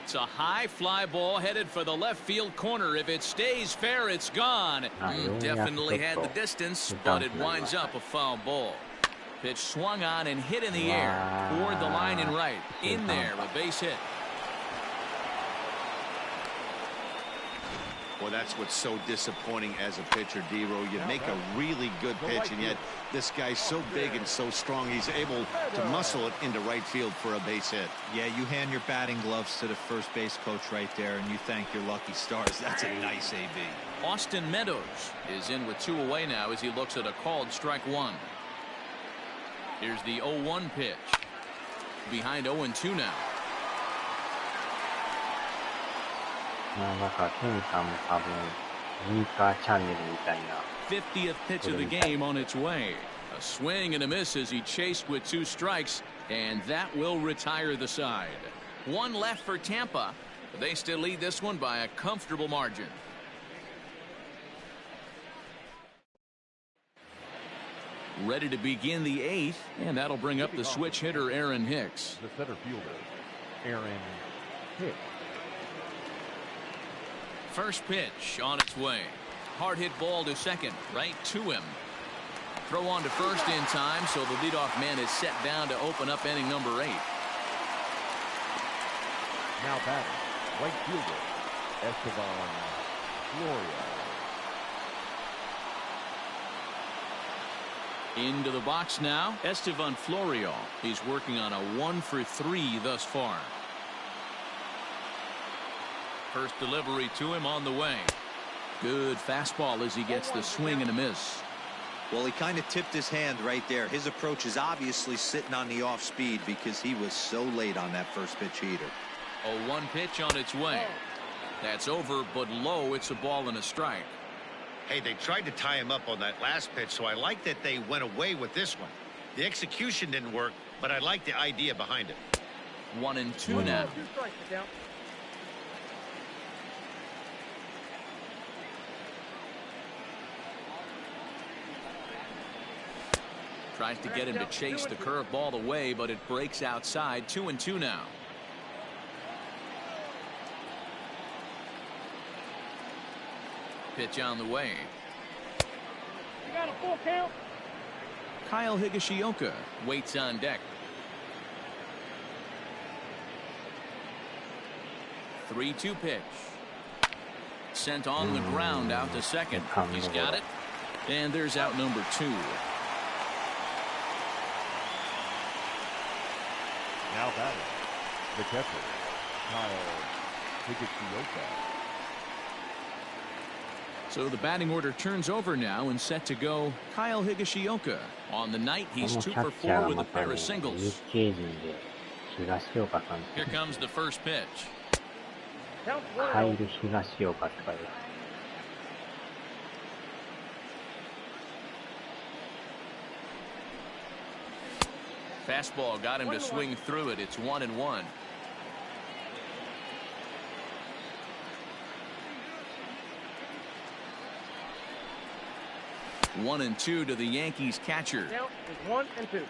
Speaker 1: It's a high fly ball headed for the left field corner. If it stays fair, it's gone. Definitely had the distance, but it winds up a foul ball. Pitch swung on and hit in the air toward the line and right. In there, a base hit.
Speaker 2: Well, that's what's so disappointing as a pitcher, D-Row. You make a really good pitch, and yet this guy's so big and so strong, he's able to muscle it into right field for a base hit.
Speaker 4: Yeah, you hand your batting gloves to the first base coach right there, and you thank your lucky stars. That's a nice AB.
Speaker 1: Austin Meadows is in with 2 away now as he looks at a called strike 1. Here's the 0-1 pitch. Behind 0-2 now.
Speaker 7: だからケンさんも多分ウィーカーチャンネルみたいな。
Speaker 1: 50th pitch of the game on its way. A swing and a miss as he chased with 2 strikes, and that will retire the side. 1 left for Tampa. They still lead this one by a comfortable margin. Ready to begin the 8th, and that'll bring up the switch hitter Aaron Hicks.
Speaker 3: The center fielder, Aaron Hicks.
Speaker 1: First pitch on its way. Hard hit ball to second, right to him. Throw on to first in time, so the leadoff man is set down to open up inning number 8.
Speaker 3: Now batting, right fielder, Estevan Florial.
Speaker 1: Into the box now, Estevan Florial. He's working on a 1-for-3 thus far. First delivery to him on the way. Good fastball as he gets the swing and a miss.
Speaker 4: Well, he kind of tipped his hand right there. His approach is obviously sitting on the off speed because he was so late on that first pitch heater.
Speaker 1: A 1 pitch on its way. That's over, but low. It's a ball and a strike.
Speaker 2: Hey, they tried to tie him up on that last pitch, so I like that they went away with this one. The execution didn't work, but I like the idea behind it.
Speaker 1: 1-2 now.
Speaker 5: 2 strikes, get down.
Speaker 1: Tries to get him to chase the curveball away, but it breaks outside. 2-2 now. Pitch on the way.
Speaker 5: You got a full count.
Speaker 1: Kyle Higashioka waits on deck. 3-2 pitch. Sent on the ground out to second. He's got it. And there's out number 2.
Speaker 3: Now batting, the catcher, Kyle Higashioka.
Speaker 1: So the batting order turns over now and set to go Kyle Higashioka. On the night, he's 2 for 4 with a pair of singles. Here comes the first pitch. Fastball got him to swing through it. It's 1-1. One and 2 to the Yankees catcher.
Speaker 5: Count is 1 and 2.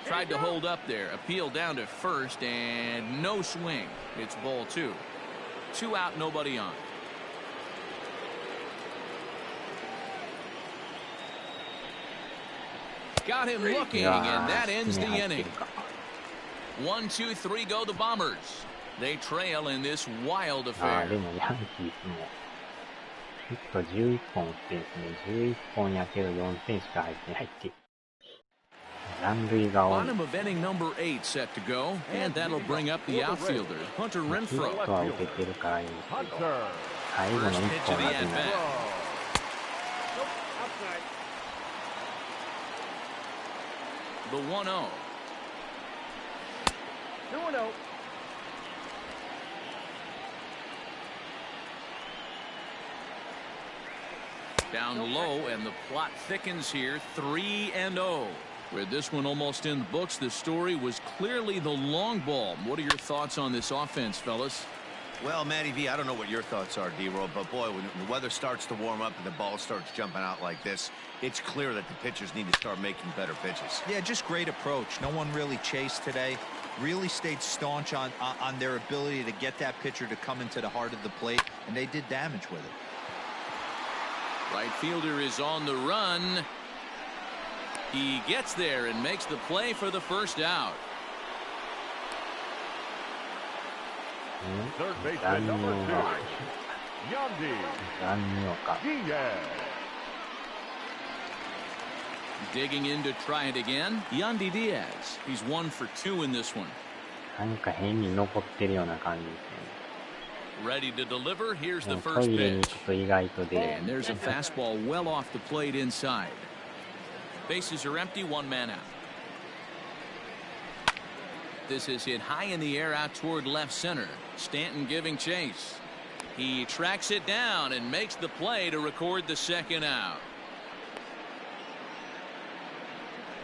Speaker 1: Tried to hold up there. Appeal down to first and no swing. It's ball 2. 2 out, nobody on. Got him looking, and that ends the inning. 1, 2, 3 go the Bombers. They trail in this wild affair.
Speaker 7: でもヤンキースもヒット11本打ってですね、11本やけど4点しか入ってないっていう。残塁が多い。
Speaker 1: Bottom of inning number 8 set to go, and that'll bring up the outfielder, Hunter
Speaker 7: ヒッ
Speaker 1: Renfroe.
Speaker 7: トは打ててるからいいんですけど、
Speaker 3: Hunter.
Speaker 7: 最後の
Speaker 1: First
Speaker 7: 1
Speaker 1: pitch
Speaker 7: 本
Speaker 1: of the
Speaker 7: が出ない。
Speaker 1: at-bat.
Speaker 5: Nope, outside.
Speaker 1: The 1-0.
Speaker 5: 2-0.
Speaker 1: Down low, and the plot thickens here. 3-0. With this one almost in the books, the story was clearly the long ball. What are your thoughts on this offense, fellas?
Speaker 2: Well, Matty V, I don't know what your thoughts are, D-Roll, but boy, when the weather starts to warm up and the ball starts jumping out like this, it's clear that the pitchers need to start making better pitches.
Speaker 4: Yeah, just great approach. No one really chased today. Really stayed staunch on their ability to get that pitcher to come into the heart of the plate, and they did damage with it.
Speaker 1: Right fielder is on the run. He gets there and makes the play for the first out.
Speaker 3: Third baseman number 2, Yandy Diaz.
Speaker 1: Digging in to try it again, Yandy Diaz. He's 1 for 2 in this one.
Speaker 7: 何か変に残ってるような感じですね。
Speaker 1: Ready to deliver. Here's the
Speaker 7: ト
Speaker 1: first
Speaker 7: イレに行
Speaker 1: pitch.
Speaker 7: くと意外と出る。
Speaker 1: And there's a fastball well off the plate inside. Bases are empty, 1 man out. This is hit high in the air out toward left center. Stanton giving chase. He tracks it down and makes the play to record the second out.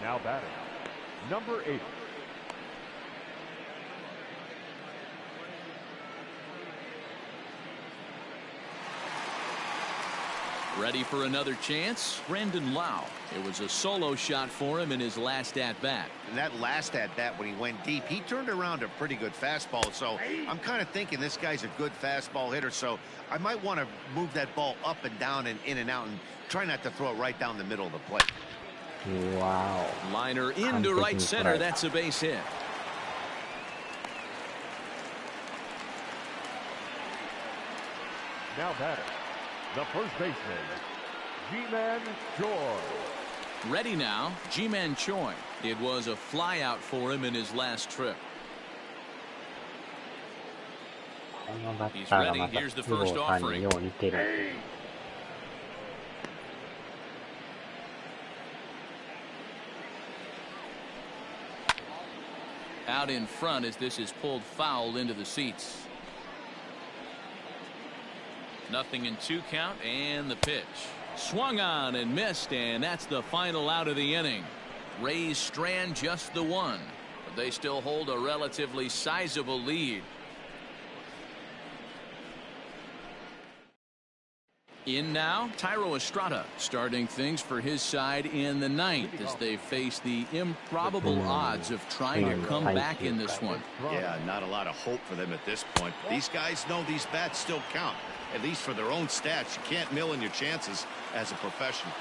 Speaker 3: Now batting, number 8,
Speaker 1: Ready for another chance? Brandon Lau. It was a solo shot for him in his last at-bat.
Speaker 2: And that last at-bat when he went deep, he turned around a pretty good fastball. So I'm kind of thinking this guy's a good fastball hitter. So I might want to move that ball up and down and in and out and try not to throw it right down the middle of the plate.
Speaker 7: Wow.
Speaker 1: Liner into right center. That's a base hit.
Speaker 3: Now batter, the first baseman, G-Man Choi.
Speaker 1: Ready now, G-Man Choi. It was a flyout for him in his last trip. He's ready. Here's the first offering. Out in front as this is pulled foul into the seats. 0-2 count, and the pitch. Swung on and missed, and that's the final out of the inning. Rays strand just the one, but they still hold a relatively sizable lead. In now, Thairo Estrada starting things for his side in the ninth as they face the improbable odds of trying to come back in this one.
Speaker 2: Yeah, not a lot of hope for them at this point. These guys know these bats still count, at least for their own stats. You can't mill in your chances as a professional.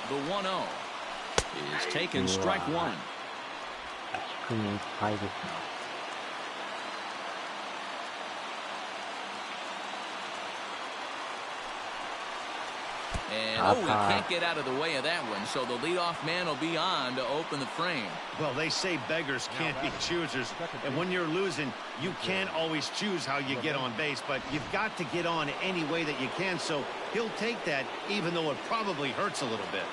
Speaker 1: The 1-0 is taken, strike one. And he can't get out of the way of that one, so the leadoff man will be on to open the frame.
Speaker 2: Well, they say beggars can't be choosers, and when you're losing, you can't always choose how you get on base, but you've got to get on any way that you can, so he'll take that, even though it probably hurts a little bit.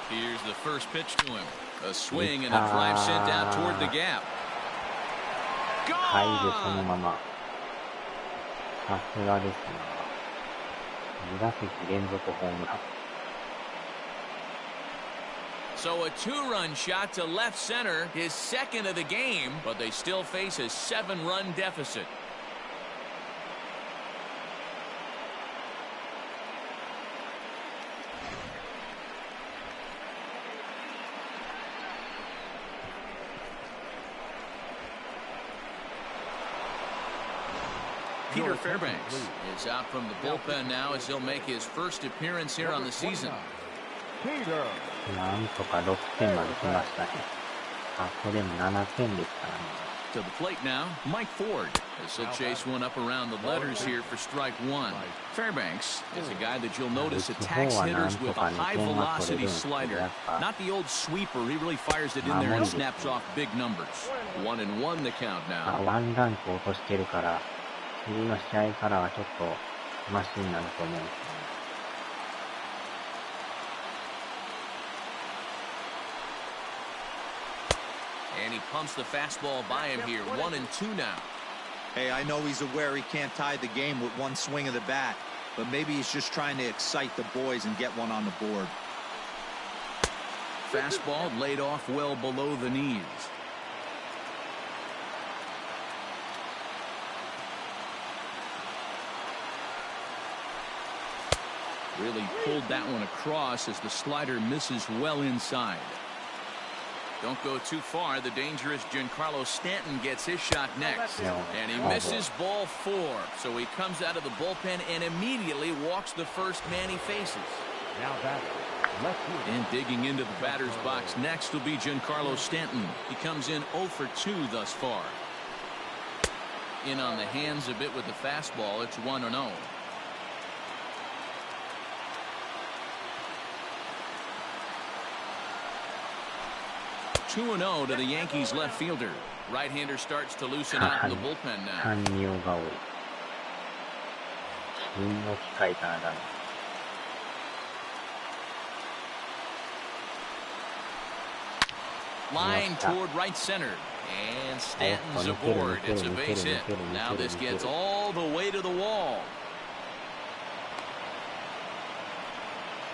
Speaker 1: Here's the first pitch to him. A swing and a drive sent out toward the gap. Gone!
Speaker 7: さすがですね。2打席連続ホームラン。
Speaker 1: So a 2-run shot to left center, his second of the game, but they still face a 7-run deficit. Peter Fairbanks is out from the bullpen now as he'll make his first appearance here on the season.
Speaker 7: なんとか6点まで来ましたね。あ、これでも7点ですからね。
Speaker 1: To the plate now, Mike Ford, as he'll chase one up around the letters here for strike one. Fairbanks is a guy that you'll notice attacks hitters with a high-velocity slider. Not the old sweeper. He really fires it in there and snaps off big numbers. 1-1 the count now.
Speaker 7: ワンランク落としてるから、次の試合からはちょっとマシになると思うんです。
Speaker 1: And he pumps the fastball by him here. 1-2 now.
Speaker 4: Hey, I know he's aware he can't tie the game with one swing of the bat, but maybe he's just trying to excite the boys and get one on the board.
Speaker 1: Fastball laid off well below the knees. Really pulled that one across as the slider misses well inside. Don't go too far. The dangerous Giancarlo Stanton gets his shot next. And he misses ball 4. So he comes out of the bullpen and immediately walks the first man he faces. And digging into the batter's box next will be Giancarlo Stanton. He comes in 0 for 2 thus far. In on the hands a bit with the fastball. It's 1-0. 2-0 to the Yankees left fielder. Right-hander starts to loosen out in the bullpen now.
Speaker 7: 単尿が多い。金の機械からだね。
Speaker 1: Line toward right center. And Stanton's aboard. It's a base hit. Now this gets all the way to the wall.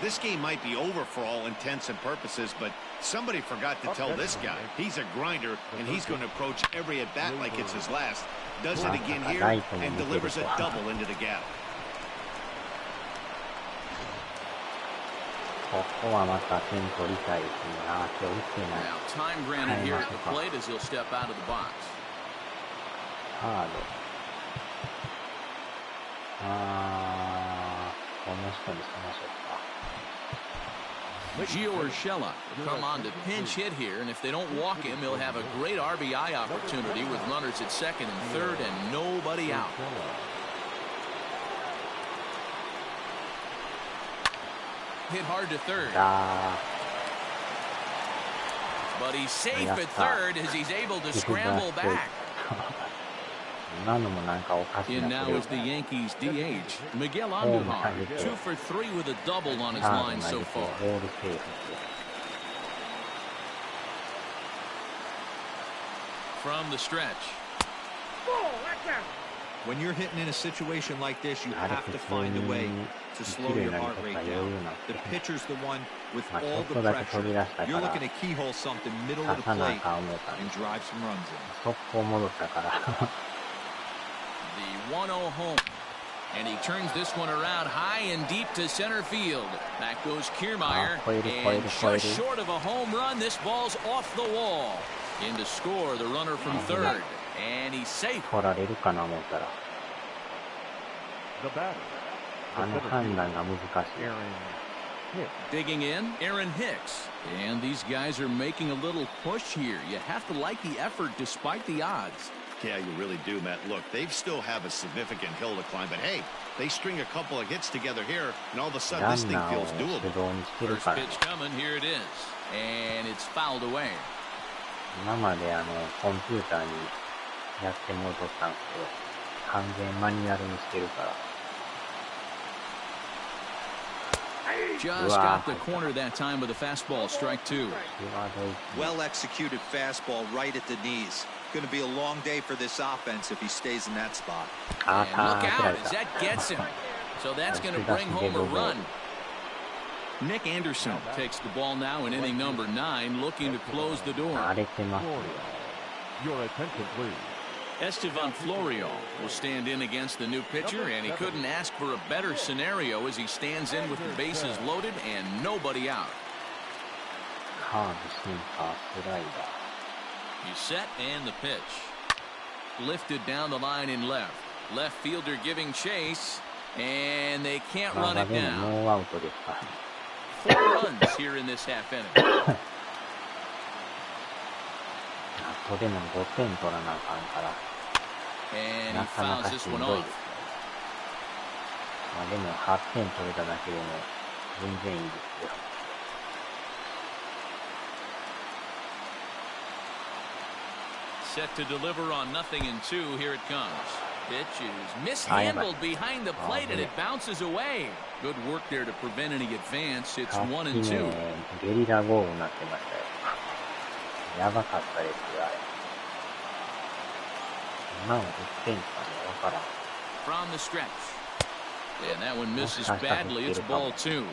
Speaker 2: This game might be over for all intents and purposes, but somebody forgot to tell this guy he's a grinder and he's going to approach every at bat like it's his last. Does it again here and delivers a double into the gap.
Speaker 7: ここはまた点取りたいですね。ああ、今日打ってない。
Speaker 1: Now time granted here at the plate as he'll step out of the box.
Speaker 7: ハード。この人にしましょうか。
Speaker 1: Gio Urshela will come on to pinch hit here, and if they don't walk him, he'll have a great RBI opportunity with runners at second and third and nobody out. Hit hard to third. But he's safe at third as he's able to scramble back.
Speaker 7: 今のもなんかおかしな
Speaker 1: In now is the Yankees DH, Miguel Andujar, 2 for 3 with a double on his line so far. From the stretch.
Speaker 4: When you're hitting in a situation like this, you have to find a way to slow your heart rate down. The pitcher's the one with all the pressure. You're looking to keyhole something middle of the plate and drive some runs in.
Speaker 1: The 1-0 home. And he turns this one around high and deep to center field. Back goes Kiermaier. And just short of a home run, this ball's off the wall. In to score the runner from third. And he's safe.
Speaker 7: 取られるかな思ったら。あの判断が難しい。
Speaker 1: Digging in, Aaron Hicks. And these guys are making a little push here. You have to like the effort despite the odds.
Speaker 2: Yeah, you really do, Matt. Look, they still have a significant hill to climb, but hey, they string a couple of hits together here, and all of a sudden this thing feels doable.
Speaker 1: First pitch coming, here it is. And it's fouled away.
Speaker 7: 今までコンピューターにやってもうとったんですけど、完全マニュアルにしてるから。
Speaker 1: Just got the corner that time with a fastball, strike two.
Speaker 4: Well executed fastball right at the knees. Going to be a long day for this offense if he stays in that spot.
Speaker 1: And look out as that gets him. So that's going to bring home a run. Nick Anderson takes the ball now in inning number 9, looking to close the door.
Speaker 3: Your attention, please.
Speaker 1: Estevan Florio will stand in against the new pitcher, and he couldn't ask for a better scenario as he stands in with the bases loaded and nobody out. He's set and the pitch. Lifted down the line in left. Left fielder giving chase, and they can't run it down. 4 runs here in this half inning.
Speaker 7: あとでも5点取らなあかんから。
Speaker 1: And
Speaker 7: な
Speaker 1: he
Speaker 7: かな
Speaker 1: fouls
Speaker 7: か
Speaker 1: this
Speaker 7: しん
Speaker 1: one
Speaker 7: どい
Speaker 1: off.
Speaker 7: です。まあでも8点取れただけでも全然いいですよ。
Speaker 1: Set to deliver on 0-2. Here it comes. Pitch is mishandled behind the plate and it bounces away. Good work there to prevent any advance. It's 1-2.
Speaker 7: ゲリラ豪雨になってましたよ。やばかったですよ、あれ。今の1点かね、わからん。
Speaker 1: From the stretch. And that one misses badly. It's ball 2.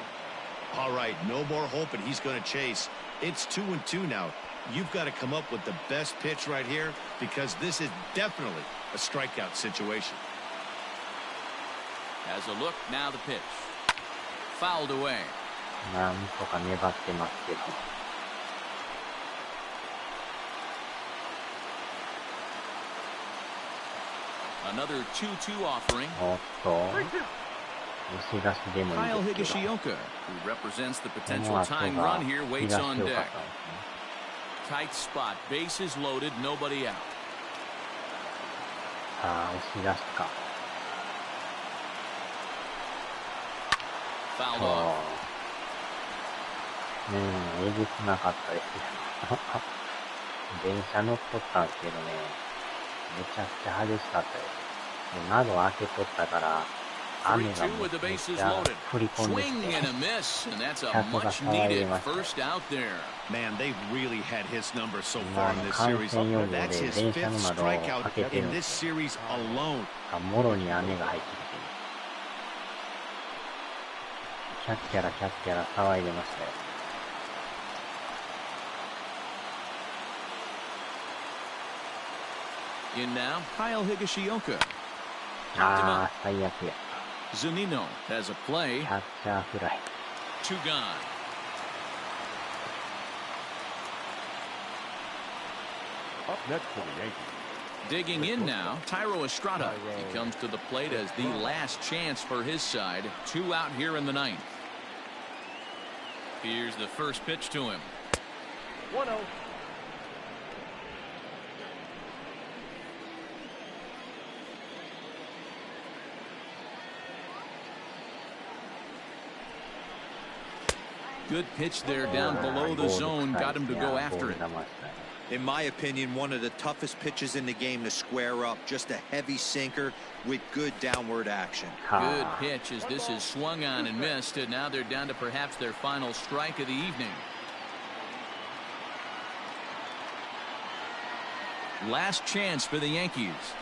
Speaker 2: All right, no more hoping he's going to chase. It's 2-2 now. You've got to come up with the best pitch right here because this is definitely a strikeout situation.
Speaker 1: Has a look, now the pitch. Fouled away.
Speaker 7: なんとか粘ってますけど。
Speaker 1: Another 2-2 offering.
Speaker 7: おっと。押し出しでもい
Speaker 1: Kyle
Speaker 7: いですけど。
Speaker 1: Higashioka, who represents the
Speaker 7: こ
Speaker 1: potential
Speaker 7: の後
Speaker 1: tying
Speaker 7: が
Speaker 1: run here,
Speaker 7: 東
Speaker 1: waits
Speaker 7: 良か
Speaker 1: on
Speaker 7: ったんです
Speaker 1: deck.
Speaker 7: ね。
Speaker 1: Tight spot, bases loaded, nobody out.
Speaker 7: さあ、押し出しか。
Speaker 1: Fouled
Speaker 7: そ
Speaker 1: off.
Speaker 7: う。えげつなかったですよ。電車乗っとったんですけどね、めちゃくちゃ激しかったです。で窓開けとったから、雨が
Speaker 1: 3-2 with the
Speaker 7: めっ
Speaker 1: bases
Speaker 7: ちゃ
Speaker 1: loaded.
Speaker 7: 降り込んでき
Speaker 1: Swing
Speaker 7: て、
Speaker 1: and a miss, and that's a
Speaker 7: キャッチが
Speaker 1: much
Speaker 7: 騒いで
Speaker 1: needed
Speaker 7: ました。
Speaker 1: first out there.
Speaker 2: Man, they've really had his number so
Speaker 7: 今
Speaker 2: far in this
Speaker 7: 感
Speaker 2: series.
Speaker 7: 染予防
Speaker 2: That's
Speaker 7: で
Speaker 2: his
Speaker 7: 電車
Speaker 2: 5th
Speaker 7: の窓を開
Speaker 2: strikeout
Speaker 7: けてる
Speaker 2: in
Speaker 7: ん
Speaker 2: this
Speaker 7: ですよ。
Speaker 2: series alone.
Speaker 7: もろに雨が入ってきて、キャッキャラキャッキャラ騒いでましたよ。
Speaker 1: In now, Kyle Higashioka.
Speaker 7: ああ、最悪や。
Speaker 1: Zunino has a
Speaker 7: キ
Speaker 1: play.
Speaker 7: ャッチャーフライ。
Speaker 1: Two gone.
Speaker 3: Up next for the Yankees.
Speaker 1: Digging in now, Tyro Estrada. He comes to the plate as the last chance for his side. 2 out here in the ninth. Here's the first pitch to him.
Speaker 5: 1-0.
Speaker 1: Good pitch there down below the zone. Got him to go after it.
Speaker 4: In my opinion, one of the toughest pitches in the game to square up. Just a heavy sinker with good downward action.
Speaker 1: Good pitch as this is swung on and missed, and now they're down to perhaps their final strike of the evening. Last chance for the Yankees.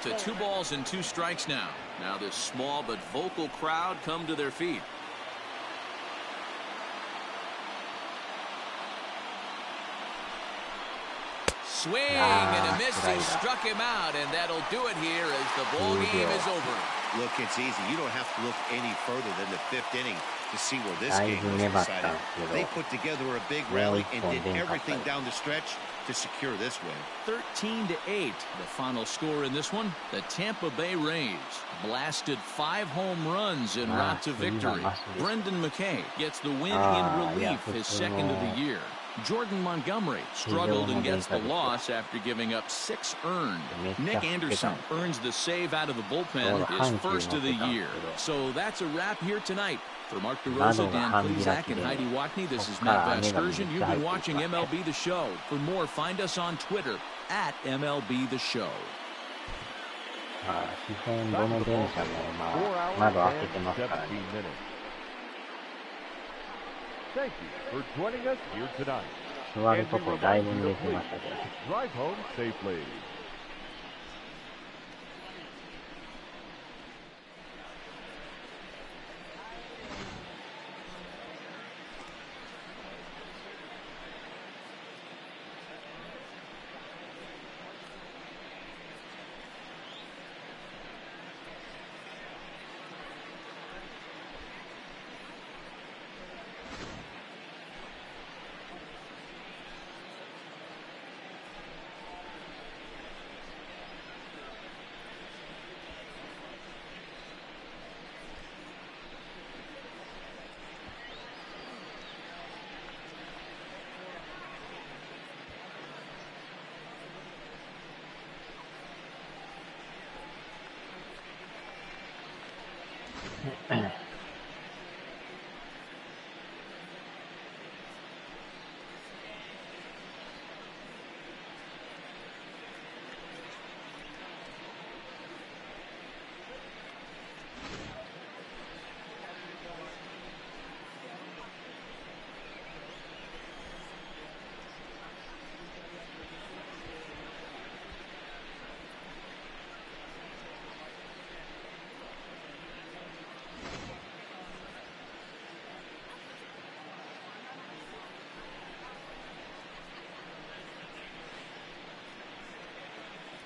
Speaker 1: To 2 balls and 2 strikes now. Now this small but vocal crowd come to their feet. Swing and a miss has struck him out, and that'll do it here as the ball game is over.
Speaker 2: Look, it's easy. You don't have to look any further than the 5th inning to see where this game was decided. They put together a big rally and did everything down the stretch to secure this win.
Speaker 1: 13-8, the final score in this one. The Tampa Bay Rays blasted 5 home runs en route to victory. Brendan McKay gets the win in relief, his second of the year. Jordan Montgomery struggled and gets the loss after giving up 6 earned. Nick Anderson earns the save out of the bullpen, his first of the year. So that's a wrap here tonight. For Mark DeRosa, Dan Plezak, and Heidi Watney, this is Matt Vasgersian. You've been watching MLB The Show. For more, find us on Twitter at MLB The Show.
Speaker 7: 基本どの電車も窓開けてますからね。
Speaker 3: Thank you for joining us here tonight.
Speaker 7: 座るとこだいぶ濡れてましたけど。
Speaker 3: Drive home safely.
Speaker 7: Ahem.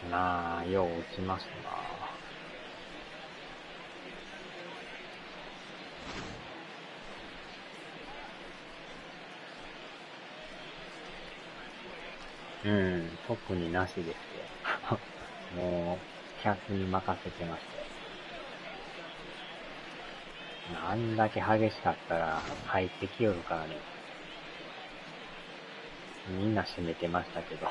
Speaker 7: なあ、よう落ちますな。うん、特になしですよ。もう、客に任せてました。あんだけ激しかったら入ってきよるからね。みんな閉めてましたけど。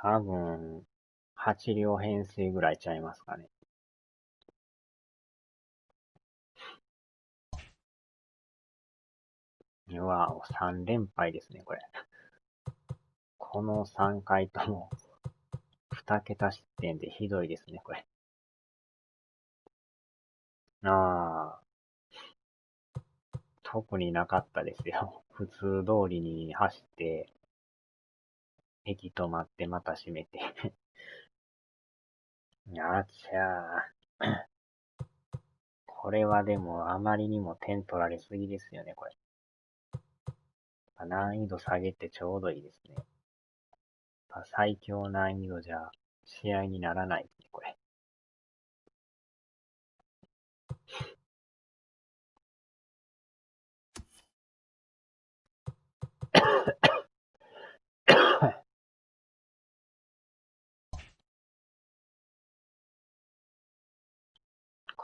Speaker 7: 多分、8両編成ぐらいちゃいますかね。うわ、3連敗ですね、これ。この3回とも、2桁失点でひどいですね、これ。ああ。特になかったですよ。普通通りに走って、駅止まってまた閉めて。あちゃー。これはでもあまりにも点取られすぎですよね、これ。難易度下げてちょうどいいですね。最強難易度じゃ試合にならないですね、これ。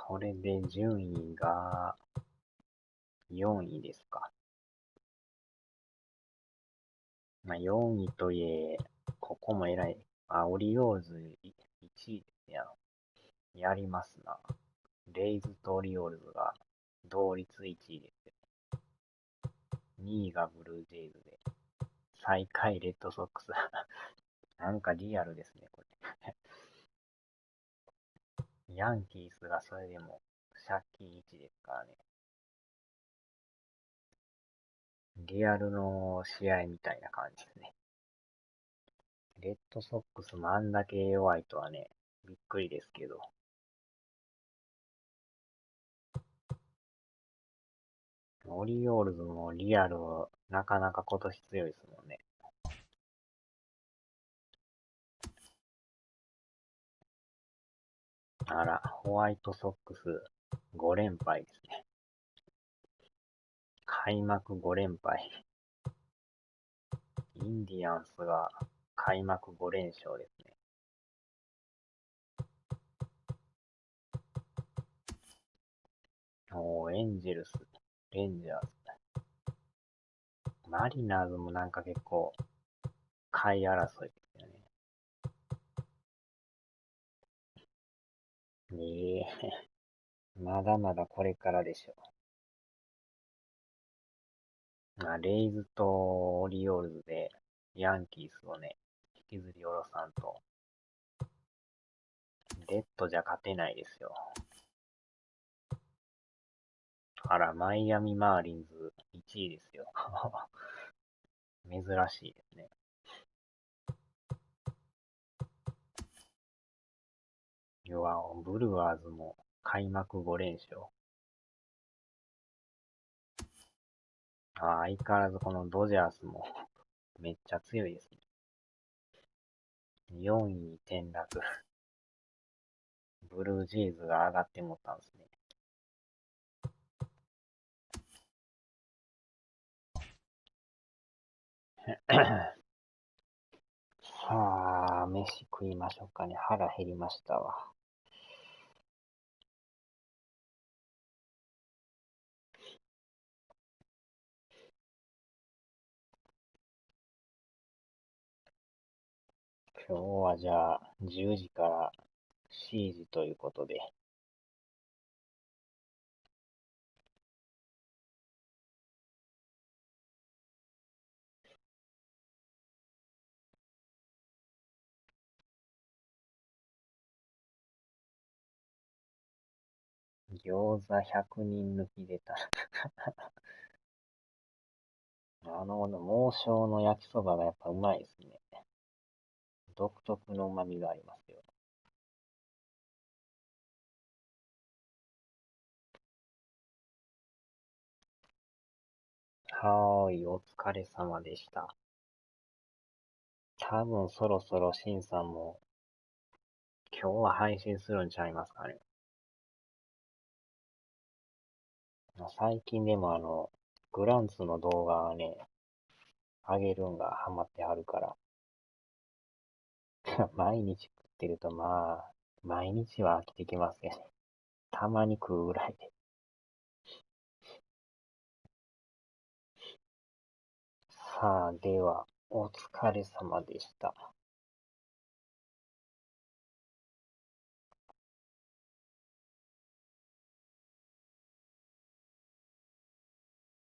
Speaker 7: これで順位が4位ですか。まあ、4位といえ、ここも偉い。オリオールズ1位ですやん。やりますな。レイズとオリオールズが同率1位ですよ。2位がブルージェイズで、最下位レッドソックス。なんかリアルですね、これ。ヤンキースがそれでも借金1ですからね。リアルの試合みたいな感じですね。レッドソックスもあんだけ弱いとはね、びっくりですけど。オリオールズもリアル、なかなか今年強いですもんね。あら、ホワイトソックス5連敗ですね。開幕5連敗。インディアンスが開幕5連勝ですね。エンジェルス、レンジャーズ。マリナーズもなんか結構、下位争いですよね。まだまだこれからでしょう。レイズとオリオールズで、ヤンキースをね、引きずり下ろさんと、レッドじゃ勝てないですよ。あら、マイアミマーリンズ1位ですよ。珍しいですね。要は、ブルワーズも開幕5連勝。相変わらずこのドジャースもめっちゃ強いですね。4位に転落。ブルージェイズが上がってもったんですね。さあ、飯食いましょうかね。腹減りましたわ。今日はじゃあ10時から7時ということで。餃子100人抜き出た。王将の焼きそばがやっぱうまいですね。独特の旨味がありますよ。はーい、お疲れ様でした。多分そろそろシンさんも今日は配信するんちゃいますかね。最近でもグランツの動画はね、上げるんがハマってはるから。毎日食ってると毎日は飽きてきますよね。たまに食うぐらいで。さあ、では、お疲れ様でした。